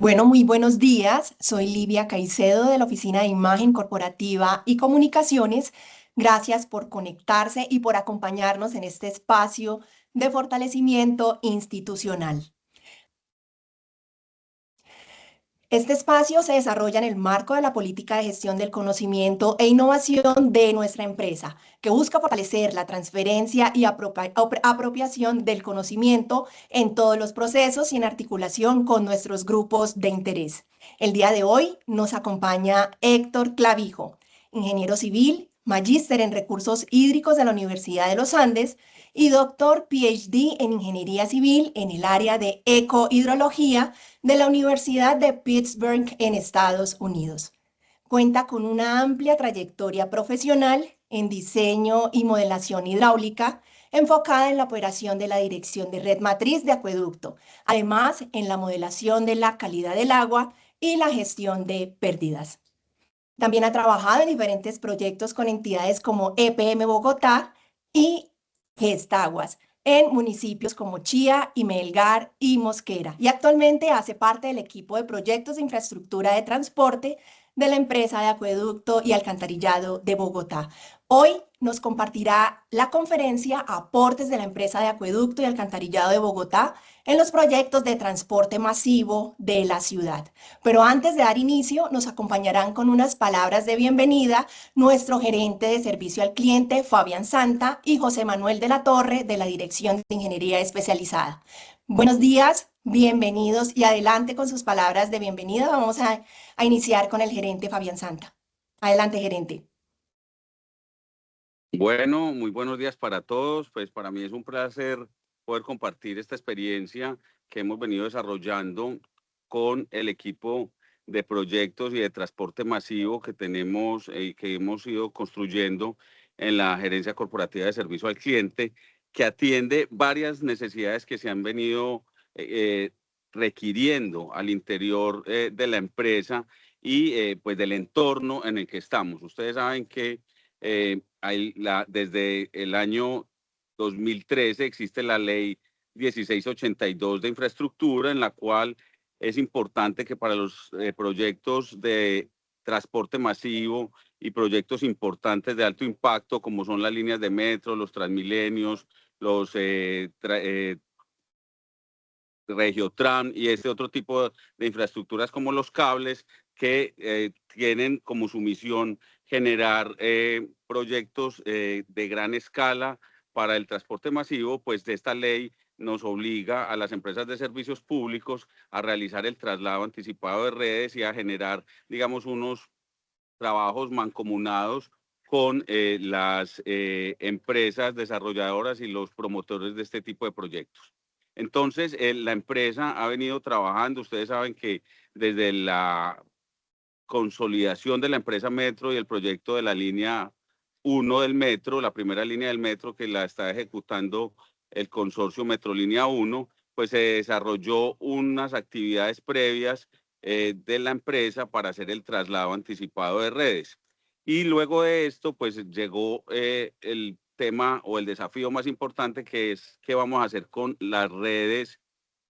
Bueno, muy buenos días. Soy Livia Caicedo de la Oficina de Imagen Corporativa y Comunicaciones. Gracias por conectarse y por acompañarnos en este espacio de fortalecimiento institucional. Este espacio se desarrolla en el marco de la política de gestión del conocimiento e innovación de nuestra empresa, que busca fortalecer la transferencia y apropiación del conocimiento en todos los procesos y en articulación con nuestros grupos de interés. El día de hoy nos acompaña Héctor Clavijo, ingeniero civil, magíster en recursos hídricos de la Universidad de los Andes y doctor PhD en ingeniería civil en el área de ecohidrología de la Universidad de Pittsburgh en Estados Unidos. Cuenta con una amplia trayectoria profesional en diseño y modelación hidráulica, enfocada en la operación de la dirección de red matriz de acueducto, además en la modelación de la calidad del agua y la gestión de pérdidas. También ha trabajado en diferentes proyectos con entidades como EPM Bogotá y Gestaguas, en municipios como Chía, Melgar y Mosquera. Y actualmente hace parte del equipo de proyectos de infraestructura de transporte de la empresa de acueducto y alcantarillado de Bogotá. Hoy nos compartirá la conferencia Aportes de la empresa de acueducto y alcantarillado de Bogotá en los proyectos de transporte masivo de la ciudad. Pero antes de dar inicio, nos acompañarán con unas palabras de bienvenida nuestro gerente de servicio al cliente, Fabián Santa, y José Manuel de la Torre, de la Dirección de Ingeniería Especializada. Buenos días, bienvenidos y adelante con sus palabras de bienvenida. Vamos a iniciar con el gerente Fabián Santa. Adelante, gerente. Bueno, muy buenos días para todos. Pues para mí es un placer poder compartir esta experiencia que hemos venido desarrollando con el equipo de proyectos y de transporte masivo que tenemos y que hemos ido construyendo en la Gerencia Corporativa de Servicio al Cliente, que atiende varias necesidades que se han venido requiriendo al interior de la empresa y pues del entorno en el que estamos. Ustedes saben que desde el año 2013 existe la ley 1682 de infraestructura, en la cual es importante que para los proyectos de transporte masivo y proyectos importantes de alto impacto, como son las líneas de metro, los Transmilenios, los Regiotram y este otro tipo de infraestructuras como los cables, que tienen como su misión generar proyectos de gran escala para el transporte masivo. Pues esta ley nos obliga a las empresas de servicios públicos a realizar el traslado anticipado de redes y a generar, digamos, unos trabajos mancomunados con las empresas desarrolladoras y los promotores de este tipo de proyectos. Entonces, la empresa ha venido trabajando. Ustedes saben que desde la consolidación de la empresa Metro y el proyecto de la línea 1 del metro, la primera línea del metro que la está ejecutando el consorcio Metrolínea 1, pues se desarrolló unas actividades previas de la empresa para hacer el traslado anticipado de redes. Y luego de esto, pues llegó el tema o el desafío más importante, que es qué vamos a hacer con las redes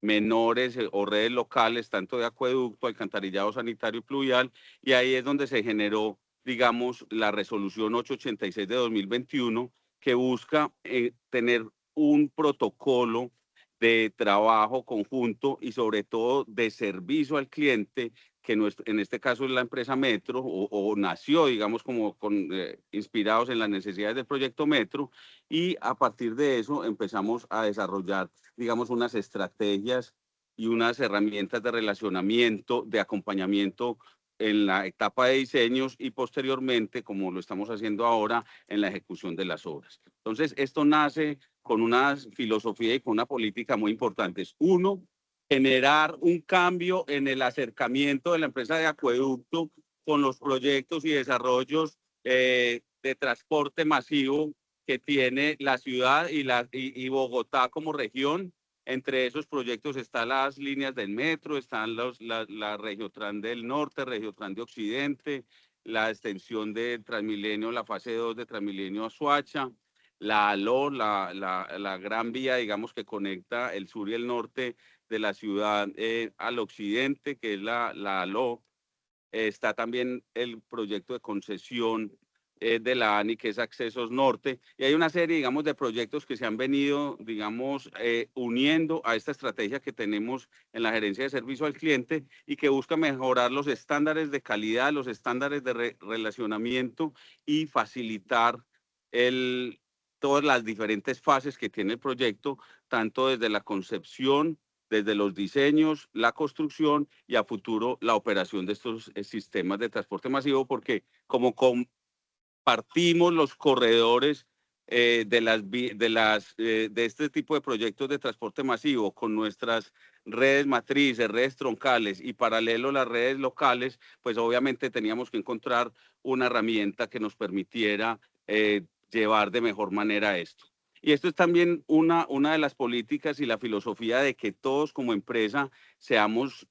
menores o redes locales, tanto de acueducto, alcantarillado sanitario y pluvial, y ahí es donde se generó, digamos, la resolución 886 de 2021, que busca tener un protocolo de trabajo conjunto y sobre todo de servicio al cliente, que en este caso es la empresa Metro, o nació, digamos, como inspirados en las necesidades del proyecto Metro, y a partir de eso empezamos a desarrollar, digamos, unas estrategias y unas herramientas de relacionamiento, de acompañamiento en la etapa de diseños y posteriormente, como lo estamos haciendo ahora, en la ejecución de las obras. Entonces, esto nace con una filosofía y con una política muy importantes. Uno, generar un cambio en el acercamiento de la empresa de acueducto con los proyectos y desarrollos de transporte masivo que tiene la ciudad y Bogotá como región. Entre esos proyectos están las líneas del metro, están la Regiotran del Norte, Regiotran de Occidente, la extensión de Transmilenio, la fase 2 de Transmilenio a Soacha, la ALO, la gran vía, digamos, que conecta el sur y el norte de la ciudad al occidente, que es la ALO. Está también el proyecto de concesión de la ANI, que es Accesos Norte, y hay una serie, digamos, de proyectos que se han venido, digamos, uniendo a esta estrategia que tenemos en la gerencia de servicio al cliente y que busca mejorar los estándares de calidad, los estándares de relacionamiento y facilitar todas las diferentes fases que tiene el proyecto, tanto desde la concepción, desde los diseños, la construcción y a futuro la operación de estos sistemas de transporte masivo, porque como compartimos los corredores de este tipo de proyectos de transporte masivo con nuestras redes matrices, redes troncales y paralelo las redes locales, pues obviamente teníamos que encontrar una herramienta que nos permitiera llevar de mejor manera esto. Y esto es también una de las políticas y la filosofía de que todos como empresa seamos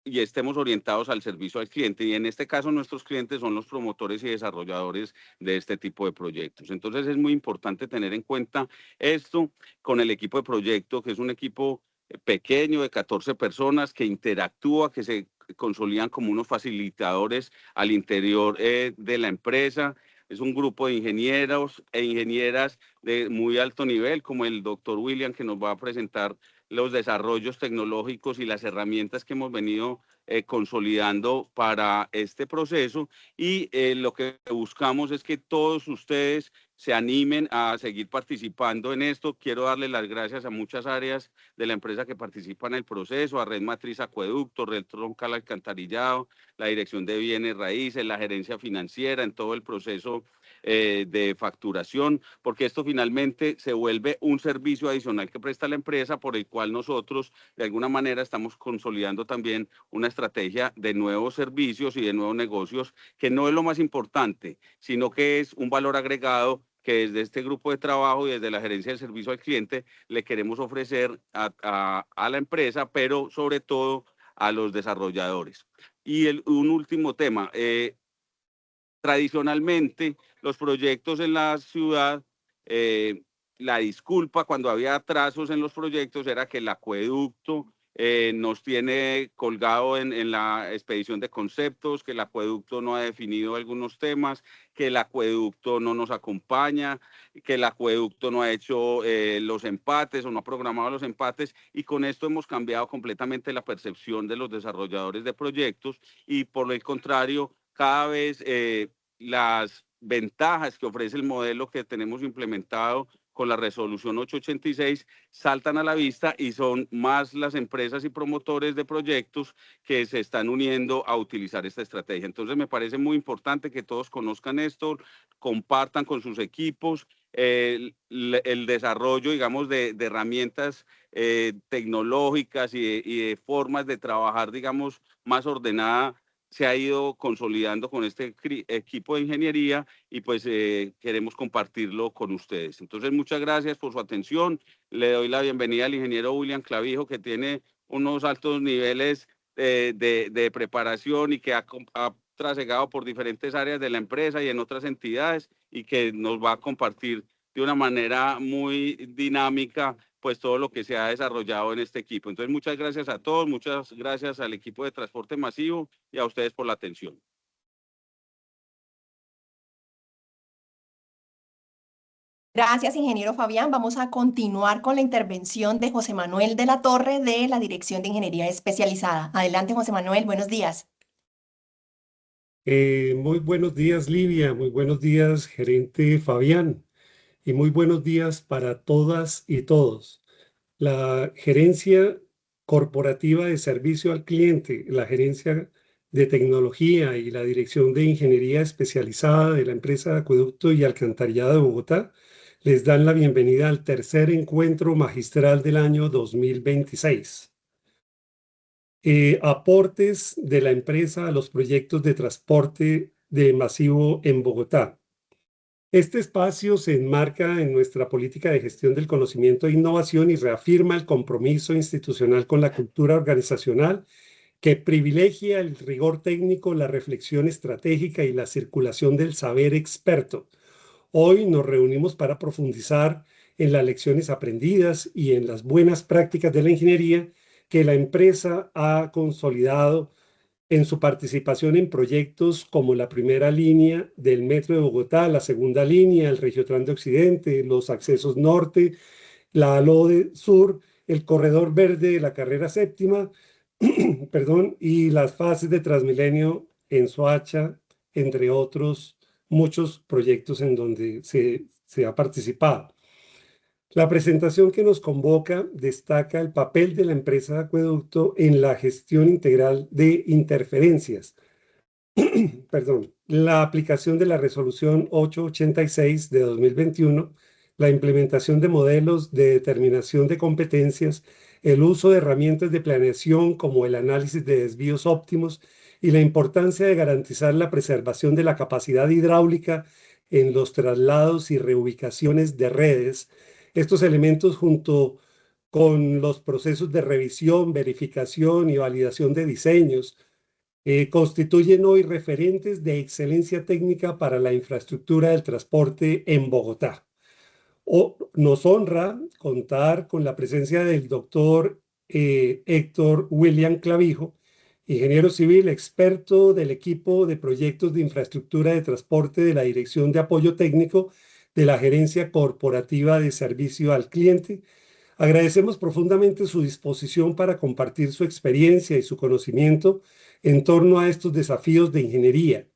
y estemos orientados al servicio al cliente. Y en este caso nuestros clientes son los promotores y desarrolladores de este tipo de proyectos. Entonces es muy importante tener en cuenta esto con el equipo de proyecto, que es un equipo pequeño de 14 personas que interactúa, que se consolidan como unos facilitadores al interior de la empresa. Es un grupo de ingenieros e ingenieras de muy alto nivel, como el doctor William, que nos va a presentar los desarrollos tecnológicos y las herramientas que hemos venido consolidando para este proceso. Y lo que buscamos es que todos ustedes se animen a seguir participando en esto. Quiero darle las gracias a muchas áreas de la empresa que participan en el proceso, a Red Matriz Acueducto, Red Troncal Alcantarillado, la Dirección de Bienes Raíces, la gerencia financiera, en todo el proceso de facturación, porque esto finalmente se vuelve un servicio adicional que presta la empresa, por el cual nosotros de alguna manera estamos consolidando también una estrategia de nuevos servicios y de nuevos negocios, que no es lo más importante, sino que es un valor agregado que desde este grupo de trabajo y desde la gerencia de servicio al cliente le queremos ofrecer a la empresa, pero sobre todo a los desarrolladores. Y un último tema, tradicionalmente los proyectos en la ciudad, la disculpa cuando había atrasos en los proyectos era que el acueducto nos tiene colgado en la expedición de conceptos, que el acueducto no ha definido algunos temas, que el acueducto no nos acompaña, que el acueducto no ha hecho los empates o no ha programado los empates, y con esto hemos cambiado completamente la percepción de los desarrolladores de proyectos y por el contrario, cada vez las ventajas que ofrece el modelo que tenemos implementado con la resolución 886 saltan a la vista y son más las empresas y promotores de proyectos que se están uniendo a utilizar esta estrategia. Entonces me parece muy importante que todos conozcan esto, compartan con sus equipos el desarrollo, digamos, de herramientas tecnológicas y de formas de trabajar, digamos, más ordenada se ha ido consolidando con este equipo de ingeniería y pues queremos compartirlo con ustedes. Entonces, muchas gracias por su atención. Le doy la bienvenida al ingeniero William Clavijo, que tiene unos altos niveles de preparación y que ha trasegado por diferentes áreas de la empresa y en otras entidades y que nos va a compartir de una manera muy dinámica pues todo lo que se ha desarrollado en este equipo. Entonces, muchas gracias a todos, muchas gracias al equipo de transporte masivo y a ustedes por la atención. Gracias, ingeniero Fabián. Vamos a continuar con la intervención de José Manuel de la Torre de la Dirección de Ingeniería Especializada. Adelante, José Manuel, buenos días. Muy buenos días, Livia. Muy buenos días, gerente Fabián. Y muy buenos días para todas y todos. La gerencia corporativa de servicio al cliente, la gerencia de tecnología y la dirección de ingeniería especializada de la empresa de Acueducto y Alcantarillado de Bogotá les dan la bienvenida al tercer encuentro magistral del año 2026. Aportes de la empresa a los proyectos de transporte de masivo en Bogotá. Este espacio se enmarca en nuestra política de gestión del conocimiento e innovación y reafirma el compromiso institucional con la cultura organizacional que privilegia el rigor técnico, la reflexión estratégica y la circulación del saber experto, Hoy nos reunimos para profundizar en las lecciones aprendidas y en las buenas prácticas de la ingeniería que la empresa ha consolidado en su participación en proyectos como la primera línea del Metro de Bogotá, la segunda línea, el Regiotran de Occidente, los accesos norte, la ALODE Sur, el corredor verde de la carrera séptima, perdón, y las fases de Transmilenio en Soacha, entre otros muchos proyectos en donde se ha participado. La presentación que nos convoca destaca el papel de la empresa de acueducto en la gestión integral de interferencias. Perdón, la aplicación de la resolución 886 de 2021, la implementación de modelos de determinación de competencias, el uso de herramientas de planeación como el análisis de desvíos óptimos y la importancia de garantizar la preservación de la capacidad hidráulica en los traslados y reubicaciones de redes. Estos elementos, junto con los procesos de revisión, verificación y validación de diseños, constituyen hoy referentes de excelencia técnica para la infraestructura del transporte en Bogotá. Nos honra contar con la presencia del doctor Héctor William Clavijo, ingeniero civil, experto del equipo de proyectos de infraestructura de transporte de la Dirección de Apoyo Técnico de la Gerencia Corporativa de Servicio al Cliente. Agradecemos profundamente su disposición para compartir su experiencia y su conocimiento en torno a estos desafíos de ingeniería,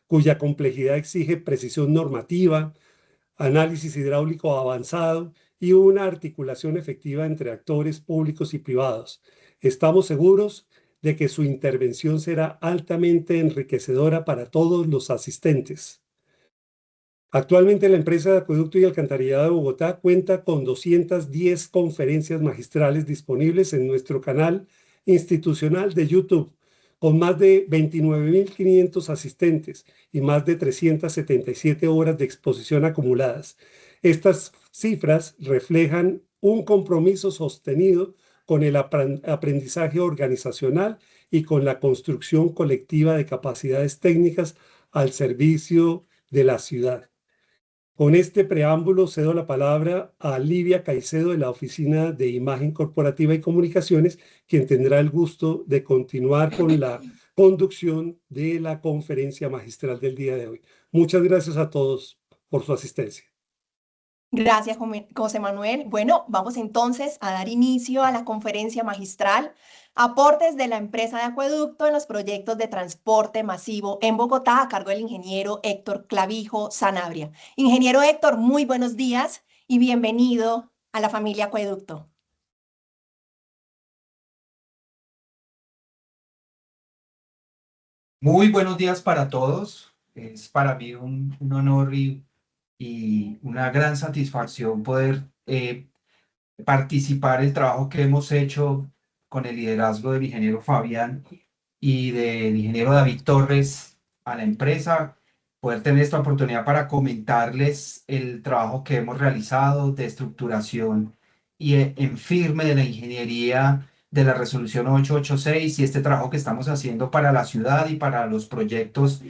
cuya complejidad exige precisión normativa, análisis hidráulico avanzado y una articulación efectiva entre actores públicos y privados. Estamos seguros de que su intervención será altamente enriquecedora para todos los asistentes. Actualmente la empresa de Acueducto y Alcantarillado de Bogotá cuenta con 210 conferencias magistrales disponibles en nuestro canal institucional de YouTube, con más de 29.500 asistentes y más de 377 horas de exposición acumuladas. Estas cifras reflejan un compromiso sostenido con el aprendizaje organizacional y con la construcción colectiva de capacidades técnicas al servicio de la ciudad. Con este preámbulo cedo la palabra a Livia Caicedo de la Oficina de Imagen Corporativa y Comunicaciones, quien tendrá el gusto de continuar con la conducción de la conferencia magistral del día de hoy. Muchas gracias a todos por su asistencia. Gracias, José Manuel. Bueno, vamos entonces a dar inicio a la conferencia magistral, aportes de la empresa de acueducto en los proyectos de transporte masivo en Bogotá, a cargo del ingeniero Héctor Clavijo Sanabria. Ingeniero Héctor, muy buenos días y bienvenido a la familia Acueducto. Muy buenos días para todos. Es para mí un honor y una gran satisfacción poder participar en el trabajo que hemos hecho con el liderazgo del ingeniero Fabián y del ingeniero David Torres a la empresa, poder tener esta oportunidad para comentarles el trabajo que hemos realizado de estructuración y en firme de la ingeniería de la resolución 886 y este trabajo que estamos haciendo para la ciudad y para los proyectos,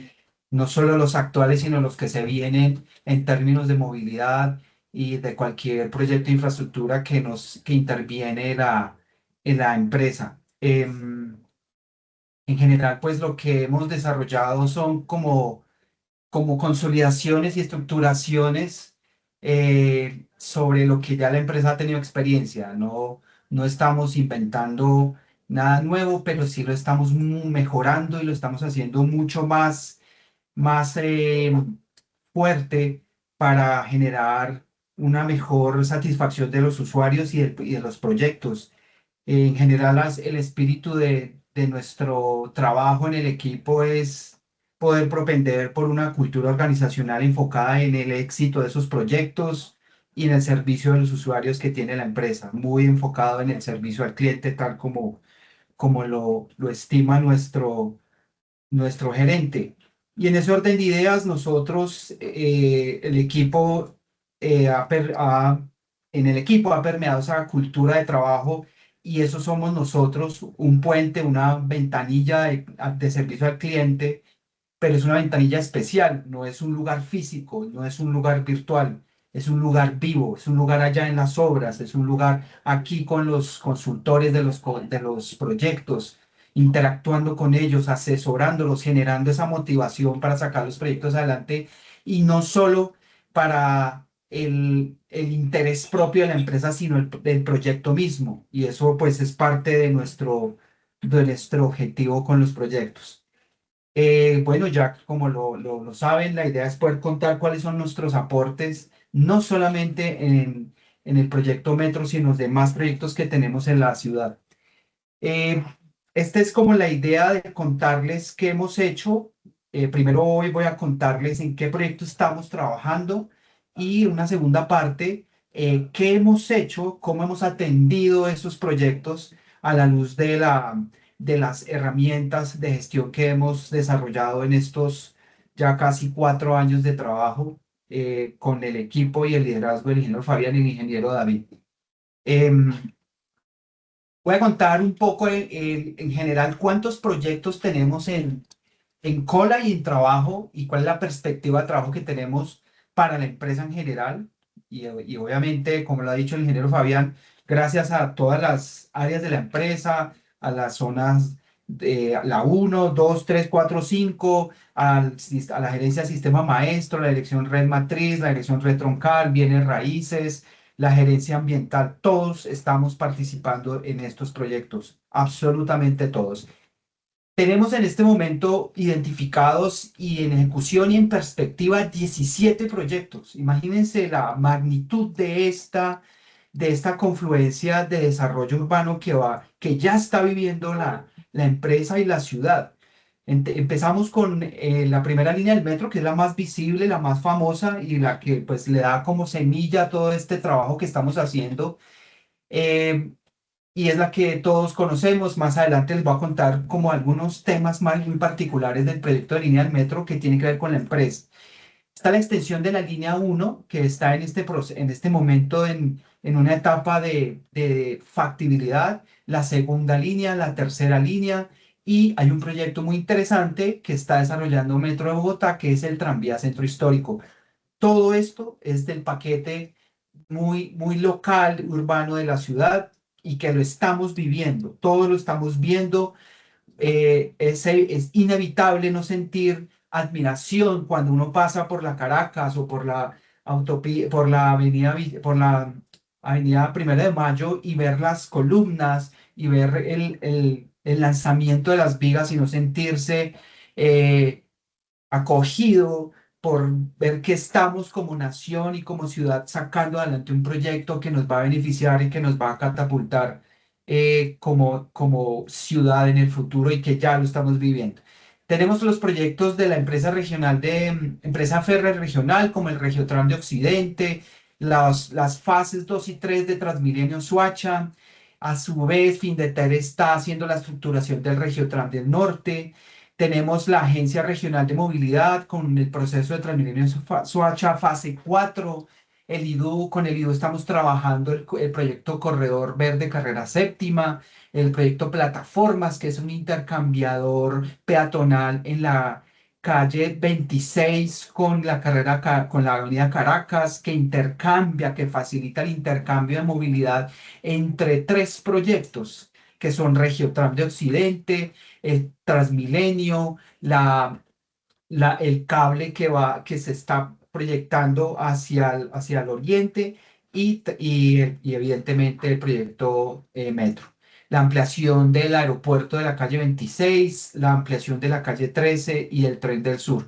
no solo los actuales, sino los que se vienen en términos de movilidad y de cualquier proyecto de infraestructura que interviene en la empresa. En general, pues lo que hemos desarrollado son como consolidaciones y estructuraciones sobre lo que ya la empresa ha tenido experiencia. No estamos inventando nada nuevo, pero sí lo estamos mejorando y lo estamos haciendo mucho más fuerte para generar una mejor satisfacción de los usuarios y de los proyectos. En general, el espíritu de nuestro trabajo en el equipo es poder propender por una cultura organizacional enfocada en el éxito de esos proyectos y en el servicio de los usuarios que tiene la empresa, muy enfocado en el servicio al cliente, tal como lo estima nuestro gerente. Y en ese orden de ideas, nosotros, el equipo, en el equipo ha permeado esa cultura de trabajo y eso somos nosotros, un puente, una ventanilla de servicio al cliente pero es una ventanilla especial, no es un lugar físico, no es un lugar virtual, es un lugar vivo, es un lugar allá en las obras, es un lugar aquí con los consultores de los proyectos, interactuando con ellos, asesorándolos, generando esa motivación para sacar los proyectos adelante y no solo para el interés propio de la empresa, sino del proyecto mismo. Y eso pues es parte de nuestro objetivo con los proyectos. Bueno, ya como lo saben, la idea es poder contar cuáles son nuestros aportes, no solamente en el proyecto Metro, sino en los demás proyectos que tenemos en la ciudad. Eh, Esta es como la idea de contarles qué hemos hecho. Primero hoy voy a contarles en qué proyecto estamos trabajando y una segunda parte, qué hemos hecho, cómo hemos atendido esos proyectos a la luz de las herramientas de gestión que hemos desarrollado en estos ya casi 4 años de trabajo con el equipo y el liderazgo del ingeniero Fabián y el ingeniero David. Em, Voy a contar un poco en general cuántos proyectos tenemos en cola y en trabajo y cuál es la perspectiva de trabajo que tenemos para la empresa en general. Y obviamente, como lo ha dicho el ingeniero Fabián, gracias a todas las áreas de la empresa, a las zonas de la 1, 2, 3, 4, 5, a la gerencia de sistema maestro, la dirección red matriz, la dirección red troncal, bienes raíces, la gerencia ambiental, todos estamos participando en estos proyectos, absolutamente todos. Tenemos en este momento identificados y en ejecución y en perspectiva 17 proyectos. Imagínense la magnitud de esta confluencia de desarrollo urbano que ya está viviendo la empresa y la ciudad. Empezamos con la primera línea del metro, que es la más visible, la más famosa y la que pues le da como semilla a todo este trabajo que estamos haciendo. Eh, y es la que todos conocemos. Más adelante les voy a contar como algunos temas muy particulares del proyecto de línea del metro que tiene que ver con la empresa. Está la extensión de la línea 1, que está en este momento en una etapa de factibilidad, la segunda línea, la tercera línea, y hay un proyecto muy interesante que está desarrollando Metro de Bogotá, que es el tranvía centro histórico. Todo esto es del paquete muy local, urbano de la ciudad y que lo estamos viviendo, todos lo estamos viendo. Es inevitable no sentir admiración cuando uno pasa por la Caracas o por la por la avenida, por la avenida Primera de Mayo y ver las columnas y ver el lanzamiento de las vigas y no sentirse eh, acogido por ver que estamos como nación y como ciudad sacando adelante un proyecto que nos va a beneficiar y que nos va a catapultar como ciudad en el futuro y que ya lo estamos viviendo. Tenemos los proyectos de la empresa regional empresa férrea regional como el Regiotram de Occidente, las fases 2 y 3 de Transmilenio Suacha. A su vez, Findeter está haciendo la estructuración del Regiotram del Norte. Tenemos la Agencia Regional de Movilidad con el proceso de Transmilenio Suacha, fase 4. Con el IDU estamos trabajando el proyecto Corredor Verde Carrera Séptima, el proyecto Plataformas, que es un intercambiador peatonal en la calle 26 con con la avenida Caracas, que intercambia, que facilita el intercambio de movilidad entre tres proyectos, que son Regiotram de Occidente, el Transmilenio, el cable que se está proyectando hacia el oriente y evidentemente el proyecto Metro. La ampliación del aeropuerto de la calle 26, la ampliación de la calle 13 y el tren del sur.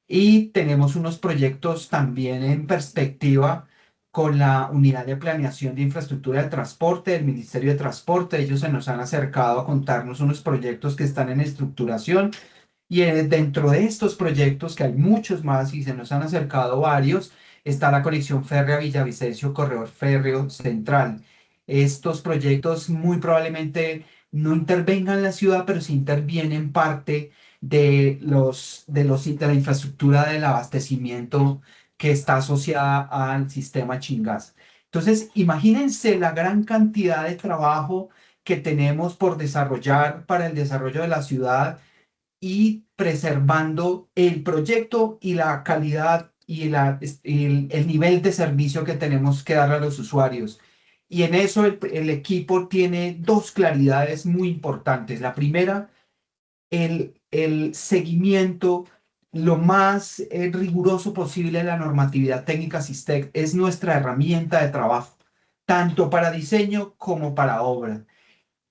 Y tenemos unos proyectos también en perspectiva con la Unidad de Planeación de Infraestructura del Transporte del Ministerio de Transporte. Ellos se nos han acercado a contarnos unos proyectos que están en estructuración y dentro de estos proyectos, que hay muchos más y se nos han acercado varios, está la conexión férrea Villavicencio, Corredor Férreo Central. Estos proyectos muy probablemente no intervengan en la ciudad, pero sí intervienen parte de la infraestructura del abastecimiento que está asociada al sistema Chingas. Entonces, imagínense la gran cantidad de trabajo que tenemos por desarrollar para el desarrollo de la ciudad y preservando el proyecto y la calidad y el nivel de servicio que tenemos que dar a los usuarios. Y en eso el equipo tiene dos claridades muy importantes. La primera, el seguimiento lo más riguroso posible de la normatividad técnica SISTEC es nuestra herramienta de trabajo, tanto para diseño como para obra.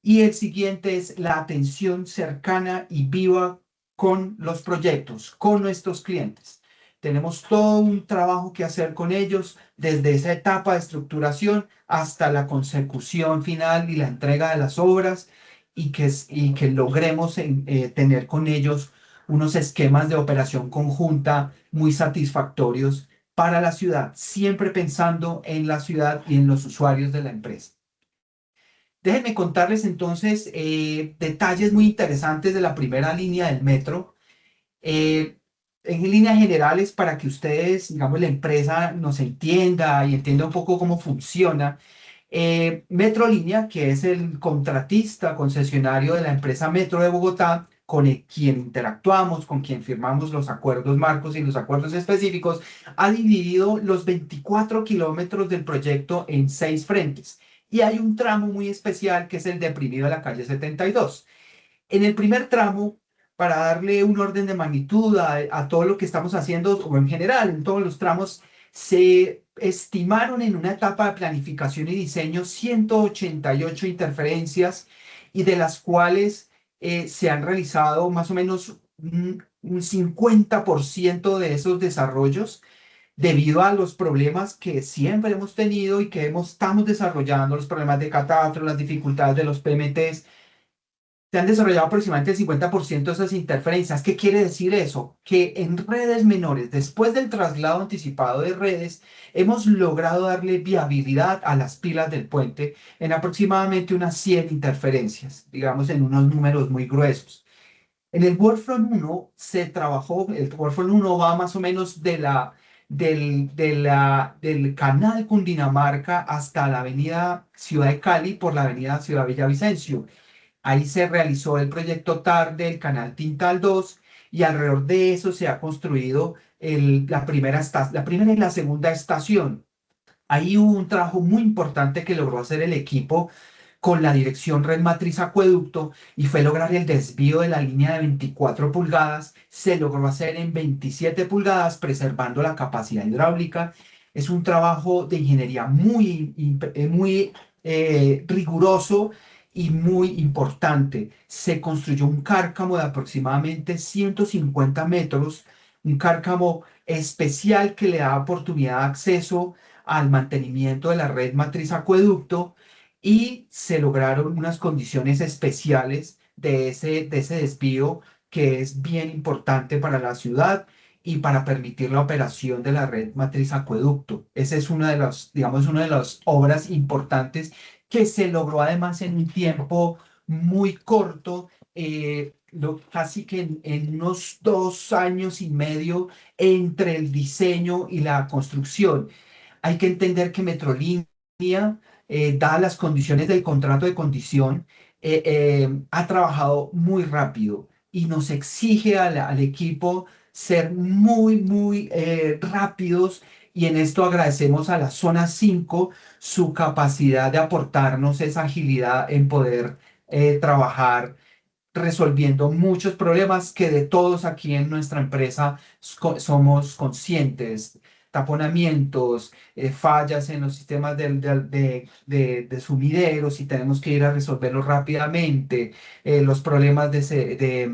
Y el siguiente es la atención cercana y viva con los proyectos, con nuestros clientes. Tenemos todo un trabajo que hacer con ellos desde esa etapa de estructuración hasta la consecución final y la entrega de las obras y que logremos tener con ellos unos esquemas de operación conjunta muy satisfactorios para la ciudad, siempre pensando en la ciudad y en los usuarios de la empresa. Déjenme contarles entonces detalles muy interesantes de la primera línea del metro. En líneas generales, para que ustedes, digamos, la empresa nos entienda y entienda un poco cómo funciona. Metrolínea, que es el contratista concesionario de la empresa Metro de Bogotá, con quien interactuamos, con quien firmamos los acuerdos marcos y los acuerdos específicos, ha dividido los 24 kilómetros del proyecto en 6 frentes. Y hay un tramo muy especial que es el deprimido de la calle 72. En el primer tramo, para darle un orden de magnitud a todo lo que estamos haciendo, o en general, en todos los tramos, se estimaron en una etapa de planificación y diseño 188 interferencias y de las cuales se han realizado más o menos un 50% de esos desarrollos debido a los problemas que siempre hemos tenido y que estamos desarrollando, los problemas de catastro, las dificultades de los PMTs. Se han desarrollado aproximadamente el 50% de esas interferencias. ¿Qué quiere decir eso? Que en redes menores, después del traslado anticipado de redes, hemos logrado darle viabilidad a las pilas del puente en aproximadamente unas 100 interferencias, digamos en unos números muy gruesos. En el Workfront 1 se trabajó, el Workfront 1 va más o menos del canal Cundinamarca hasta la avenida Ciudad de Cali por la avenida Ciudad Villavicencio. Ahí se realizó el proyecto TAR del canal Tintal 2 y alrededor de eso se ha construido la primera y la segunda estación. Ahí hubo un trabajo muy importante que logró hacer el equipo con la dirección Red Matriz Acueducto y fue lograr el desvío de la línea de 24 pulgadas. Se logró hacer en 27 pulgadas, preservando la capacidad hidráulica. Es un trabajo de ingeniería muy riguroso y muy importante. Se construyó un cárcamo de aproximadamente 150 metros, un cárcamo especial que le da oportunidad de acceso al mantenimiento de la red matriz acueducto y se lograron unas condiciones especiales de ese desvío que es bien importante para la ciudad y para permitir la operación de la red matriz acueducto. Esa es una de las, digamos, una de las obras importantes que se logró además en un tiempo muy corto, casi que en unos 2 años y medio entre el diseño y la construcción. Hay que entender que Metrolínea, dadas las condiciones del contrato de condición, ha trabajado muy rápido y nos exige al equipo ser muy rápidos y en esto agradecemos a la zona 5 su capacidad de aportarnos esa agilidad en poder trabajar resolviendo muchos problemas que de todos aquí en nuestra empresa somos conscientes. Taponamientos, fallas en los sistemas de sumideros y tenemos que ir a resolverlos rápidamente, los problemas de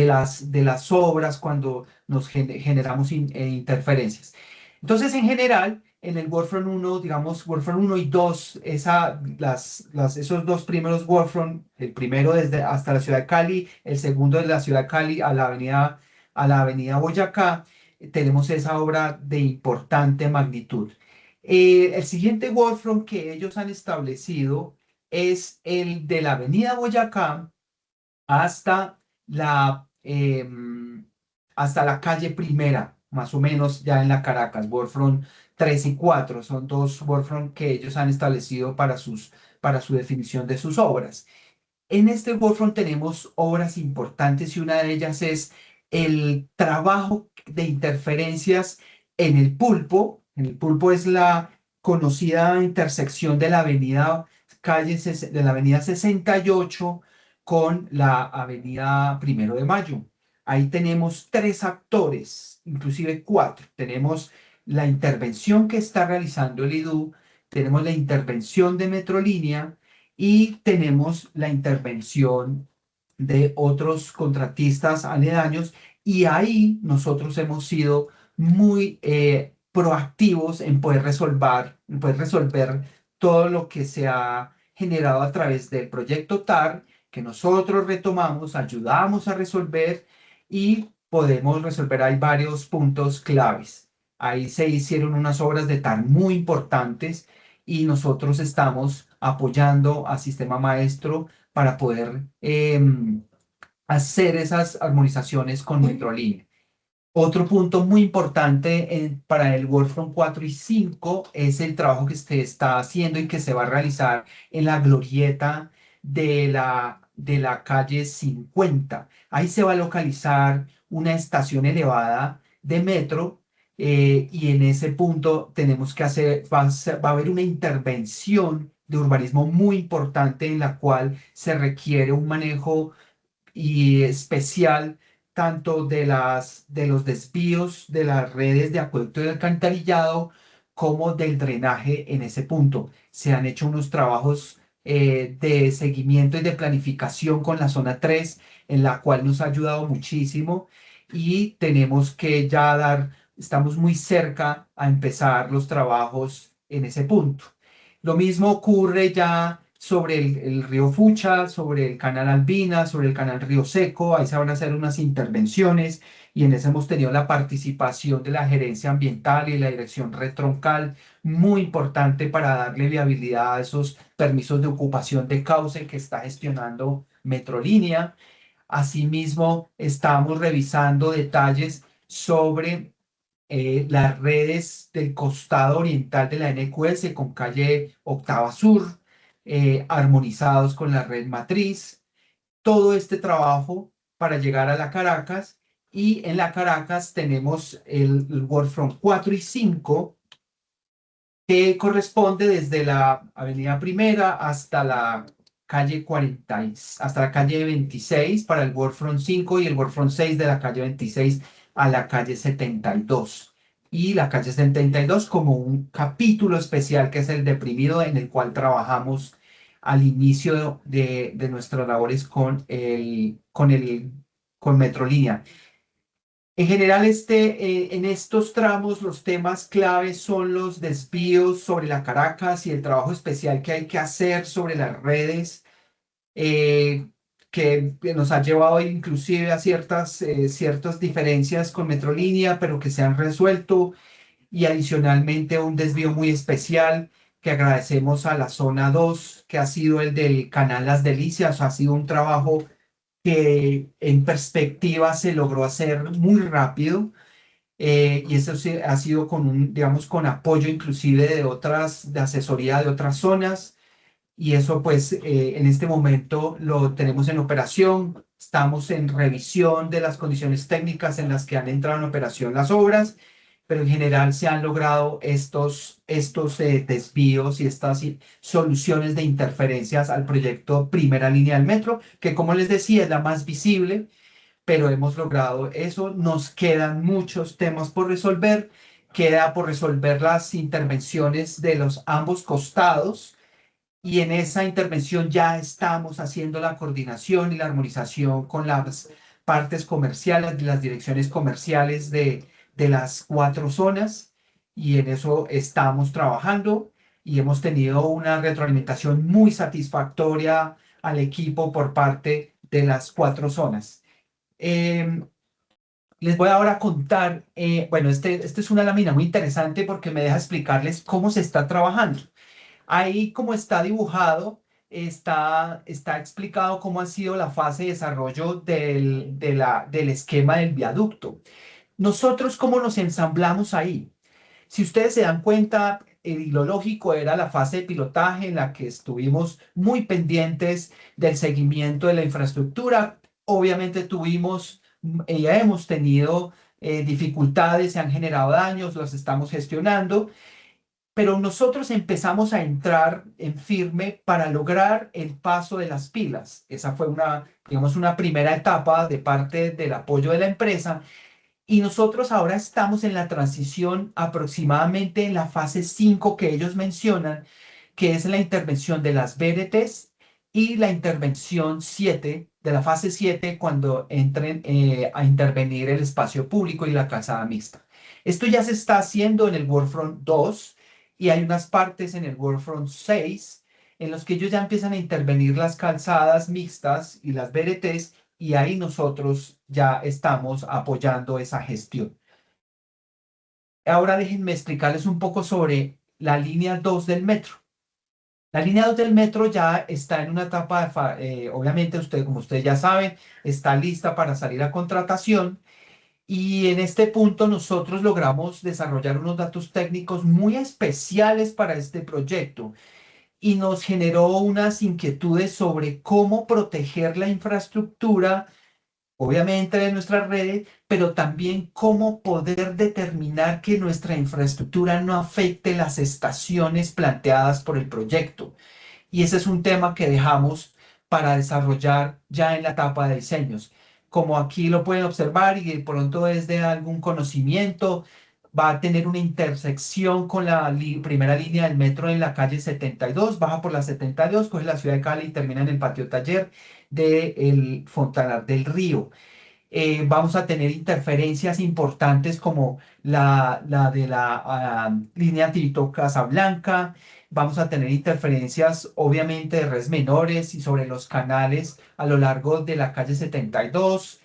las obras cuando nos generamos interferencias. Entonces, en general, en el Workfront 1, digamos, Workfront 1 y 2, esos dos primeros Workfront, el primero desde hasta la ciudad de Cali, el segundo desde la ciudad de Cali a la avenida Boyacá, tenemos esa obra de importante magnitud. El siguiente Workfront que ellos han establecido es el de la avenida Boyacá hasta hasta la calle Primera, más o menos ya en la Caracas. Workfront 3 y 4 son dos Workfront que ellos han establecido para su definición de sus obras. En este Workfront tenemos obras importantes y una de ellas es el trabajo de interferencias en el Pulpo. En el Pulpo es la conocida intersección de la avenida, de la avenida 68 con la avenida Primero de Mayo. Ahí tenemos tres actores, inclusive cuatro. Tenemos la intervención que está realizando el IDU, tenemos la intervención de Metrolínea y tenemos la intervención de otros contratistas aledaños y ahí nosotros hemos sido muy proactivos en poder resolver todo lo que se ha generado a través del proyecto TAR, que nosotros retomamos, ayudamos a resolver y podemos resolver. Hay varios puntos claves. Ahí se hicieron unas obras de TAR muy importantes y nosotros estamos apoyando al sistema maestro para poder hacer esas armonizaciones con Metrolínea. Otro punto muy importante para el Workfront 4 y 5 es el trabajo que se está haciendo y que se va a realizar en la glorieta de la calle 50. Ahí se va a localizar una estación elevada de metro y en ese punto tenemos que va a haber una intervención de urbanismo muy importante en la cual se requiere un manejo y especial tanto de los desvíos de las redes de acueducto y alcantarillado como del drenaje en ese punto. Se han hecho unos trabajos de seguimiento y de planificación con la zona 3, en la cual nos ha ayudado muchísimo y tenemos que estamos muy cerca a empezar los trabajos en ese punto. Lo mismo ocurre ya sobre el río Fucha, sobre el canal Albina, sobre el canal Río Seco. Ahí se van a hacer unas intervenciones y en eso hemos tenido la participación de la gerencia ambiental y la dirección red troncal, muy importante para darle viabilidad a esos permisos de ocupación de cauce que está gestionando Metrolínea. Asimismo, estamos revisando detalles sobre las redes del costado oriental de la NQS con calle Octava Sur, armonizados con la red matriz. Todo este trabajo para llegar a la Caracas, y en la Caracas tenemos el Workfront 4 y 5 que corresponde desde la avenida Primera hasta la calle 40, hasta la calle 26 para el Workfront 5 y el Workfront 6 de la calle 26 a la calle 72. Y la calle 72 como un capítulo especial que es el deprimido en el cual trabajamos al inicio de nuestras labores con Metrolínea. En general, en estos tramos, los temas claves son los desvíos sobre la Caracas y el trabajo especial que hay que hacer sobre las redes, que nos ha llevado inclusive a ciertas diferencias con Metrolínea, pero que se han resuelto, y adicionalmente un desvío muy especial que agradecemos a la zona 2, que ha sido el del canal Las Delicias. Ha sido un trabajo que en perspectiva se logró hacer muy rápido y eso ha sido digamos, con apoyo inclusive de asesoría de otras zonas, y eso pues en este momento lo tenemos en operación. Estamos en revisión de las condiciones técnicas en las que han entrado en operación las obras, pero en general se han logrado estos desvíos y estas soluciones de interferencias al proyecto Primera Línea del Metro, que como les decía es la más visible, pero hemos logrado eso. Nos quedan muchos temas por resolver. Queda por resolver las intervenciones de los ambos costados, y en esa intervención ya estamos haciendo la coordinación y la armonización con las partes comerciales, las direcciones comerciales de las cuatro zonas, y en eso estamos trabajando y hemos tenido una retroalimentación muy satisfactoria al equipo por parte de las cuatro zonas. Les voy ahora a contar, bueno, esta es una lámina muy interesante porque me deja explicarles cómo se está trabajando. Ahí, como está dibujado, está explicado cómo ha sido la fase de desarrollo del esquema del viaducto. Nosotros, ¿cómo nos ensamblamos ahí? Si ustedes se dan cuenta, y lo lógico era la fase de pilotaje en la que estuvimos muy pendientes del seguimiento de la infraestructura. Obviamente tuvimos y hemos tenido dificultades, se han generado daños, los estamos gestionando, pero nosotros empezamos a entrar en firme para lograr el paso de las pilas. Esa fue digamos, una primera etapa de parte del apoyo de la empresa. Y nosotros ahora estamos en la transición aproximadamente en la fase 5 que ellos mencionan, que es la intervención de las BRTs y la intervención 7 de la fase 7 cuando entren a intervenir el espacio público y la calzada mixta. Esto ya se está haciendo en el Workfront 2 y hay unas partes en el Workfront 6 en los que ellos ya empiezan a intervenir las calzadas mixtas y las BRTs, y ahí nosotros ya estamos apoyando esa gestión. Ahora déjenme explicarles un poco sobre la línea 2 del metro. La línea 2 del metro ya está en una etapa, obviamente como ustedes ya saben, está lista para salir a contratación, y en este punto nosotros logramos desarrollar unos datos técnicos muy especiales para este proyecto y nos generó unas inquietudes sobre cómo proteger la infraestructura, obviamente de nuestra red, pero también cómo poder determinar que nuestra infraestructura no afecte las estaciones planteadas por el proyecto. Y ese es un tema que dejamos para desarrollar ya en la etapa de diseños. Como aquí lo pueden observar y de pronto es de algún conocimiento, va a tener una intersección con la primera línea del metro en la calle 72, baja por la 72, coge la ciudad de Cali y termina en el patio taller del Fontanar del Río. Vamos a tener interferencias importantes como la de la línea Tirito-Casablanca. Vamos a tener interferencias obviamente de redes menores y sobre los canales a lo largo de la calle 72.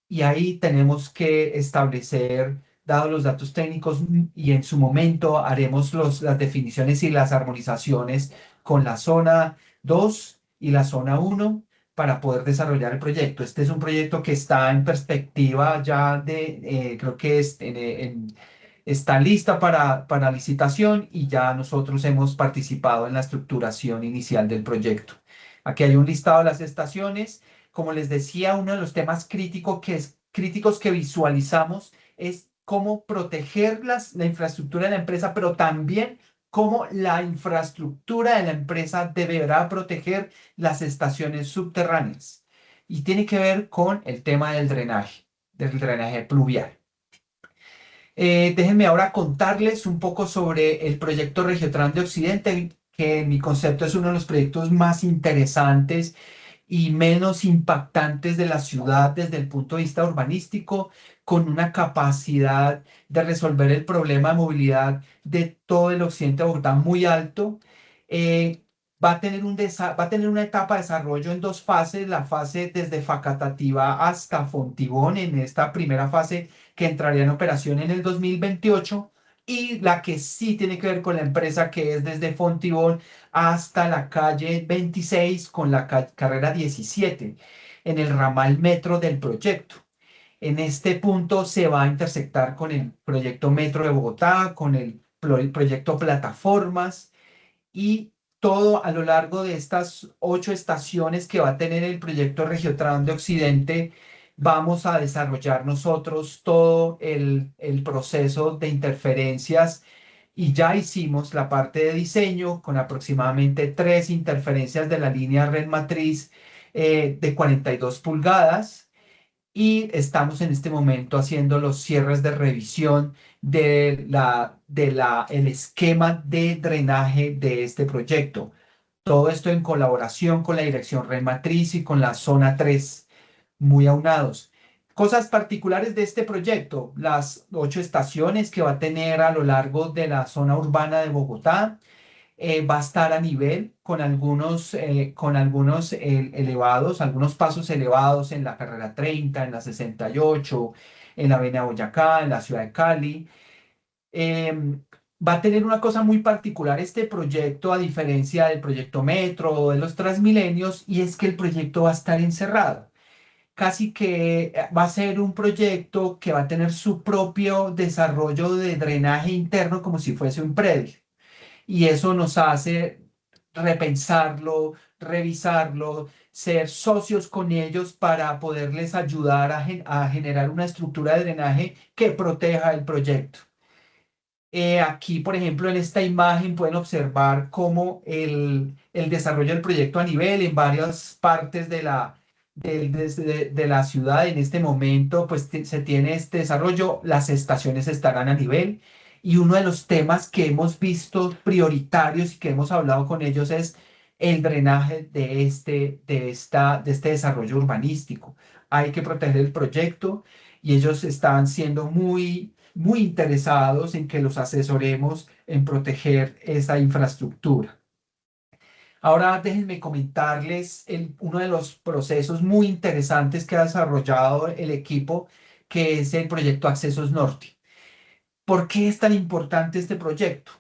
Y ahí tenemos que establecer, dados los datos técnicos, y en su momento haremos las definiciones y las armonizaciones con la zona 2 y la zona 1 para poder desarrollar el proyecto. Este es un proyecto que está en perspectiva ya creo que está lista para licitación, y ya nosotros hemos participado en la estructuración inicial del proyecto. Aquí hay un listado de las estaciones. Como les decía, uno de los temas críticos que visualizamos es cómo proteger la infraestructura de la empresa, pero también cómo la infraestructura de la empresa deberá proteger las estaciones subterráneas. Y tiene que ver con el tema del drenaje pluvial. Déjenme ahora contarles un poco sobre el proyecto Regiotrans de Occidente, que en mi concepto es uno de los proyectos más interesantes y menos impactantes de la ciudad desde el punto de vista urbanístico, con una capacidad de resolver el problema de movilidad de todo el occidente de Bogotá muy alto. Va a tener una etapa de desarrollo en dos fases: la fase desde Facatativá hasta Fontibón, en esta primera fase que entraría en operación en el 2028, y la que sí tiene que ver con la empresa, que es desde Fontibón hasta la calle 26 con la carrera 17, en el ramal metro del proyecto. En este punto se va a intersectar con el proyecto Metro de Bogotá, con el proyecto Plataformas, y todo a lo largo de estas 8 estaciones que va a tener el proyecto Regiotrans de Occidente. Vamos a desarrollar nosotros todo el proceso de interferencias, y ya hicimos la parte de diseño con aproximadamente 3 interferencias de la línea red matriz de 42 pulgadas, y estamos en este momento haciendo los cierres de revisión del esquema de drenaje de este proyecto. Todo esto en colaboración con la dirección red matriz y con la zona 3, muy aunados. Cosas particulares de este proyecto: las 8 estaciones que va a tener a lo largo de la zona urbana de Bogotá. Va a estar a nivel con algunos elevados, algunos pasos elevados en la carrera 30, en la 68, en la avenida Boyacá, en la ciudad de Cali. Va a tener una cosa muy particular este proyecto, a diferencia del proyecto Metro o de los Transmilenios, y es que el proyecto va a estar encerrado. Casi que va a ser un proyecto que va a tener su propio desarrollo de drenaje interno, como si fuese un predio. y eso nos hace repensarlo, revisarlo, ser socios con ellos para poderles ayudar a generar una estructura de drenaje que proteja el proyecto. Aquí, por ejemplo, en esta imagen pueden observar cómo el desarrollo del proyecto a nivel en varias partes de la ciudad. En este momento, pues se tiene este desarrollo, las estaciones estarán a nivel. Y uno de los temas que hemos visto prioritarios y que hemos hablado con ellos es el drenaje de este desarrollo urbanístico. Hay que proteger el proyecto y ellos están siendo muy interesados en que los asesoremos en proteger esa infraestructura. Ahora déjenme comentarles uno de los procesos muy interesantes que ha desarrollado el equipo, que es el proyecto Accesos Norte. ¿Por qué es tan importante este proyecto?